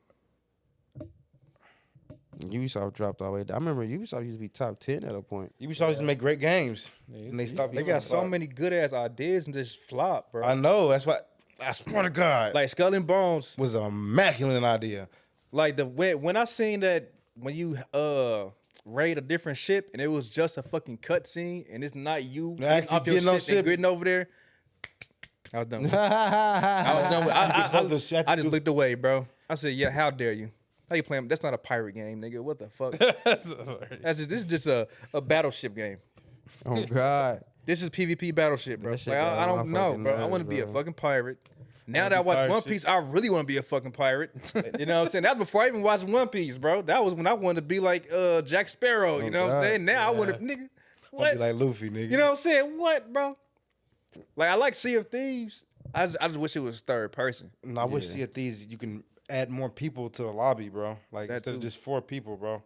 Ubisoft dropped all the way down. I remember Ubisoft used to be top 10 at a point. Ubisoft used to make great games, and they stopped. They doing got it. so many good ass ideas and just flop, bro. I know. That's why. I swear to God, Like Skull and Bones. was an immaculate idea. Like when I seen that when you raid a different ship and it was just a fucking cutscene and it's not you Actually off your getting on ship and ship. getting over there. I was done with it. I was done with it. I just looked away, bro. I said, yeah, how dare you? How you playing? That's not a pirate game, nigga. What the fuck? This is just a battleship game. Oh, God. This is PvP battleship, bro. That shit Like, got I on don't my know, fucking bro. I nerves, want to be a bro. fucking pirate. Now Wanna that I be watch pirate One shit? Piece, I really want to be a fucking pirate. You know what I'm saying? That's before I even watched One Piece, bro. That was when I wanted to be like Jack Sparrow. You know what I'm God. saying? Now I want to, nigga. I'll What? be like Luffy, nigga. You know what I'm saying? What, bro? Like I like Sea of Thieves. I just wish it was third person. And I wish Sea of Thieves you can add more people to the lobby, bro. Like That instead of too. just 4 people, bro.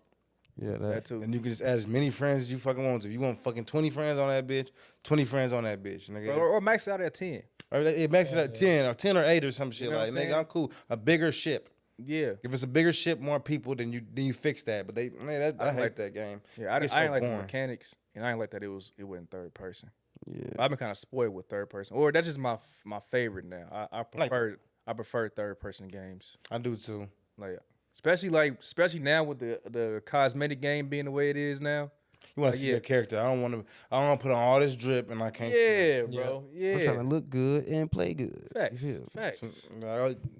Yeah, That that. too. And you can just add as many friends as you fucking want to. If you want fucking 20 friends on that bitch, 20 friends on that bitch, nigga. Or max it out at 10. Or it makes it at 10 or 8 or some shit. You know Like, what I'm nigga, saying? I'm cool. A bigger ship. Yeah. If it's a bigger ship, more people, then you fix that. But I hate like- that game. Yeah, I It's ain't so like the boring. mechanics, and I ain't like that it wasn't third person. Yeah. I've been kind of spoiled with third person, or that's just my favorite now. I prefer third person games, I do too. especially now with the cosmetic game being the way it is now. You want to see yeah. a character. I don't want to put on all this drip and I can't see. Yeah, bro. Yeah. I'm trying to look good and play good. Facts. You feel me? Facts.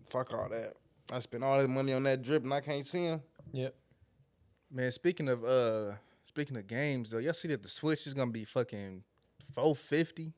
Fuck all that. I spent all this money on that drip and I can't see him. Yep. Man, speaking of games though, y'all see that the Switch is gonna be fucking $450.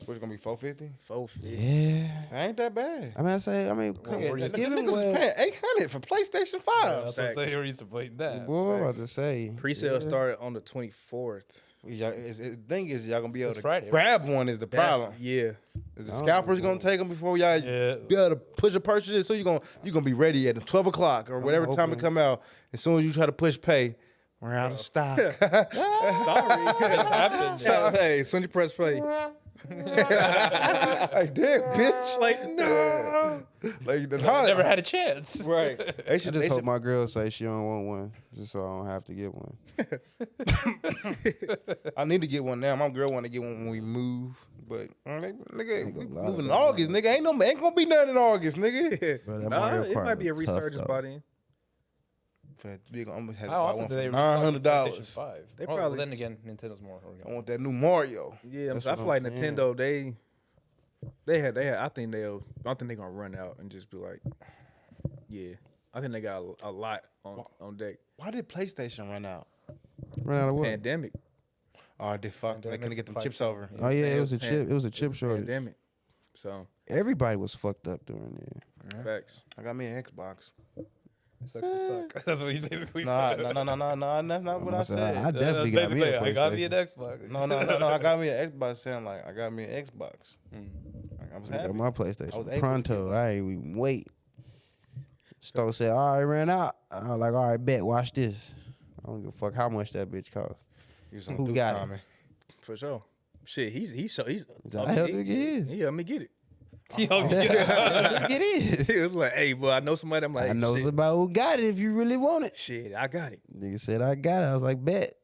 Which gonna be 450? 450. Yeah. That ain't that bad. I mean, Yeah, give the him niggas is what. paying 800 for PlayStation 5. I was gonna say we used to play that. Boy, I'm about to say. Pre-sale started on the 24th. The thing is, y'all gonna be able It's to Friday, right? grab one is the problem. Yeah. Is the scalpers gonna take them before y'all Yeah. be able to push a purchase it? So you gonna be ready at 12 o'clock or whatever time it hoping. come out. As soon as you try to push pay, we're out of stock. Sorry. It's happened. So, hey, as soon as you press play. Like, damn, bitch. Like, no. Like, the I never had a chance. Right. They I should, just they hope should, my girl say she don't want one, just so I don't have to get one. I need to get one now. My girl want to get one when we move. But nigga, we a lot moving in of August, nigga. Ain't gonna be nothing in August, nigga. But that Nah, Mario it Kart might be a look tough, resurgence though. by then. I'm gonna have to How buy often one do they for restock $900. PlayStation 5? They Well, probably- then again, Nintendo's more. I want that new Mario. Yeah, That's I what feel like I'm saying. Nintendo, they had. I think they're gonna run out and just be like, yeah. I think they got a lot on deck. Why did PlayStation run out? Run out of what? Pandemic. Oh, they fucked. They couldn't get them chips over. Oh yeah, it was a Pan- chip. It was a chip shortage. Pandemic. So Everybody was fucked up during there. facts. I got me an Xbox. It sucks to suck. That's what he basically Nah, said. no. That's not what I said. I definitely got me a PlayStation. I got me an Xbox. No. I got me an Xbox. Saying like I got me an Xbox. I was I happy. got my I was PlayStation able to pronto. I ain't even wait. Stowe said, "All right, ran out." I was like, "All right, bet. Watch this." I don't give a fuck how much that bitch cost. You some Who Duke got it? comment. For sure. Shit, he's How the hell did it get his? He helped me get it. Yo, yeah. Get his. He was like, hey, boy, I know somebody. I'm like, I know shit, somebody who got it if you really want it. shit, I got it. Nigga said I got it. I was like, bet.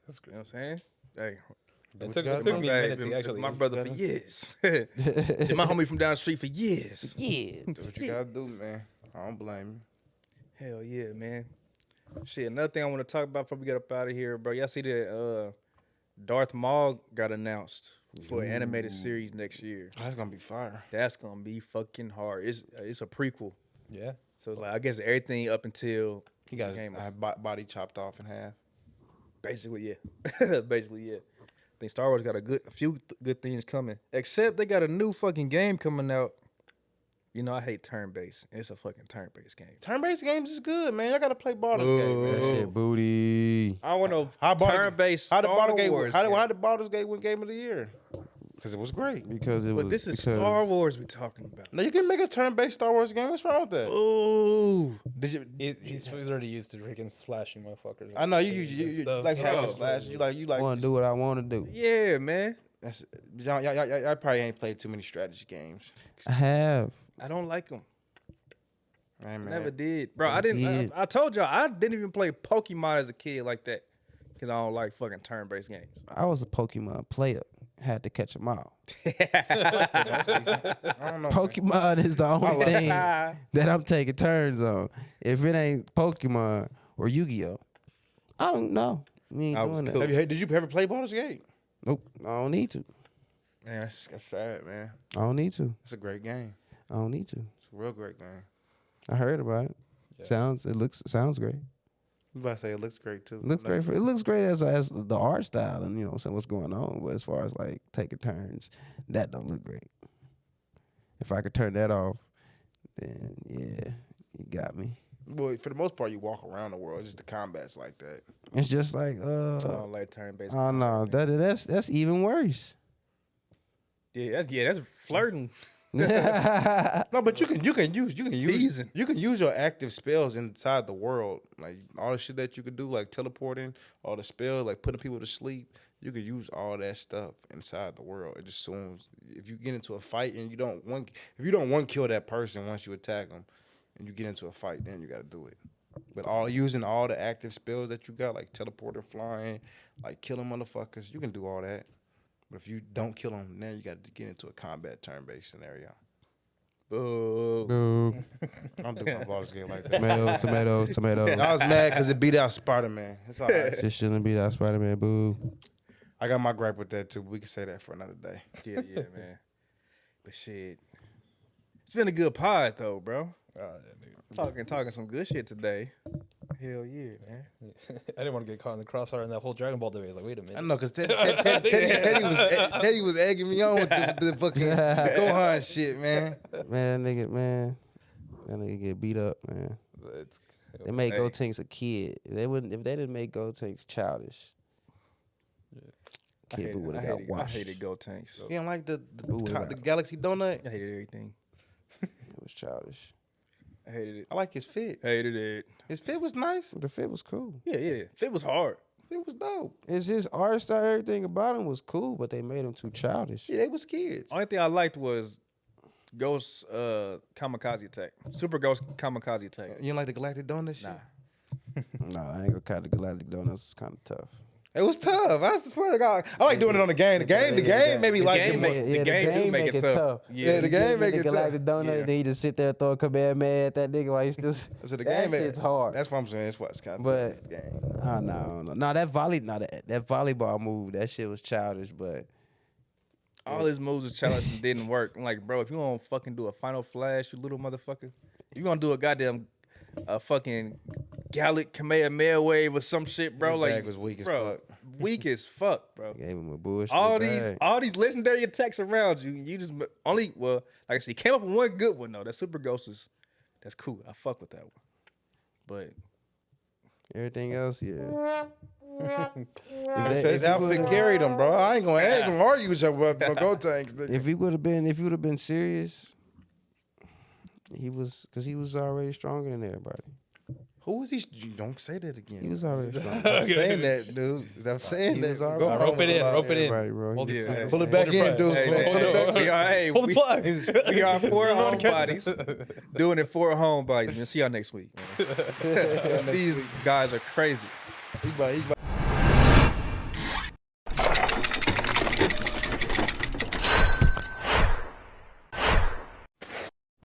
You know what I'm saying? Hey, It took got me a it, minute been to actually. my brother for years. Been my homie from down the street for years. Yeah. Do what you gotta do, man. I don't blame Hell yeah, man. Shit, another thing I want to talk about before we get up out of here, bro. Y'all see that Darth Maul got announced for an animated series next year. you. That's gonna be fire. That's gonna be fucking hard. It's a prequel, Yeah. so it's like I guess everything up until He got his Game of- body chopped off in half. basically yeah, basically yeah. I think Star Wars got a few good things coming, except they got a new fucking game coming out. You know I hate turn-based. It's a fucking turn-based game. Turn-based games is good, man. Y'all gotta play Baldur's Gate, man. That shit booty. I want to How Baldur's- turn-based How did Star Baldur's Gate? Wars How game. did Baldur's Gate win Game of the Year? Because it was great. Because it was. But this is because Star Wars we talking about. Now you can make a turn-based Star Wars game. What's wrong with that? Ooh. Did you? He's already used to freaking slashing motherfuckers. I know you and stuff. like hack and Oh. slash. You I like. want to do what I want to do. Yeah, man. That's y'all probably ain't played too many strategy games. I have. I don't like them. Hey, man. Never did, bro. I did. didn't. I told y'all I didn't even play Pokemon as a kid like that because I don't like fucking turn-based games. I was a Pokemon player. Had to catch them all. I don't know. Pokemon is the only love thing that I'm taking turns on. If it ain't Pokemon or Yu-Gi-Oh, I don't know. We ain't I was doing that. cool. Did you ever play Baldur's Gate? Nope. I don't need to. Man, that's sad, man. I don't need to. It's a great game. I don't need to. It's a real great game. I heard about it. Yeah. Sounds great. You about to say it looks great too. It looks great. It looks great as the art style and what's going on. But as far as like taking turns, that don't look great. If I could turn that off, then yeah, you got me. Well, for the most part, you walk around the world. Just the combat's like that. It's just like I don't like turn-based. oh no, that's even worse. Yeah, that's flirting. No, but you can use Teasing. you can use your active spells inside the world, like all the shit that you could do, like teleporting, all the spells, like putting people to sleep. You can use all that stuff inside the world. It just assumes if you get into a fight and you don't want kill that person once you attack them, and you get into a fight, then you got to do it. But using all the active spells that you got, like teleporting, flying, like killing motherfuckers, you can do all that. But if you don't kill them, then you got to get into a combat turn-based scenario. Boo. Boo. I don't do my Baldur's Gate like that. Tomatoes. I was mad because it beat out Spider-Man. It's all right. This shouldn't be that Spider-Man. Boo. I got my gripe with that too. We can say that for another day. Yeah, man. But shit, it's been a good pod though, bro. Talking some good shit today. Hell yeah, man. I didn't want to get caught in the crossfire in that whole Dragon Ball debate. I was like, wait a minute. I know, cause Teddy was egging me on with the fucking Gohan shit, man. Man, that nigga get beat up, man. It's, They made Gotenks a kid. If they didn't make Gotenks childish, Kid Buu would have got I washed. hated Go Tanks. You don't like the out. Galaxy Donut? I hated everything. It was childish. I hated it. I like his fit. Hated it. His fit was nice. The fit was cool. Yeah. Fit was hard. It was dope. It's just art style. Everything about him was cool, but they made him too childish. Yeah, they was kids. Only thing I liked was Ghost Kamikaze Attack. Super Ghost Kamikaze Attack. You don't like the Galactic Donut shit? Nah. No, I ain't gonna count the Galactic Donuts. It's kind of tough. It was tough. I swear to God. I like doing it on the game. The game made me like it more. The game do make it tough. Yeah, the game make it tough. Galactic Donut, Yeah. then you just sit there and throw a Kamehameha at that nigga while he still. So the that game shit's hard. That's what I'm saying. It's what's kind of But tough. The game. no, that volleyball move, that shit was childish. But All his moves was challenged and didn't work. I'm like, bro, if you don't fucking do a final flash, you little motherfucker, you gonna do a goddamn fucking Gallic Kamehameha wave or some shit, bro. His Like, bag was weak as bro, fuck. weak as fuck, bro. gave him a bullshit. All bag. these legendary attacks around you, you just only like I said, you came up with one good one though. That Super Ghost that's cool. I fuck with that one, but Everything else, yeah. His outfit carried him, bro. I ain't gonna argue with you about no Go Tanks. If he would have been serious, he was already stronger than everybody. Who was he? You don't say that again. He was already stronger. I'm saying that, dude. I'm saying He that. was already- Go rope home it in, about rope it in. Everybody, bro. Hold He it. was- Yeah. Pull it back in, dude. Hey, Pull it back in. Pull the plug. we are 4 homebodies doing it for homebodies. Man, see y'all next week. Man. These guys are crazy. He about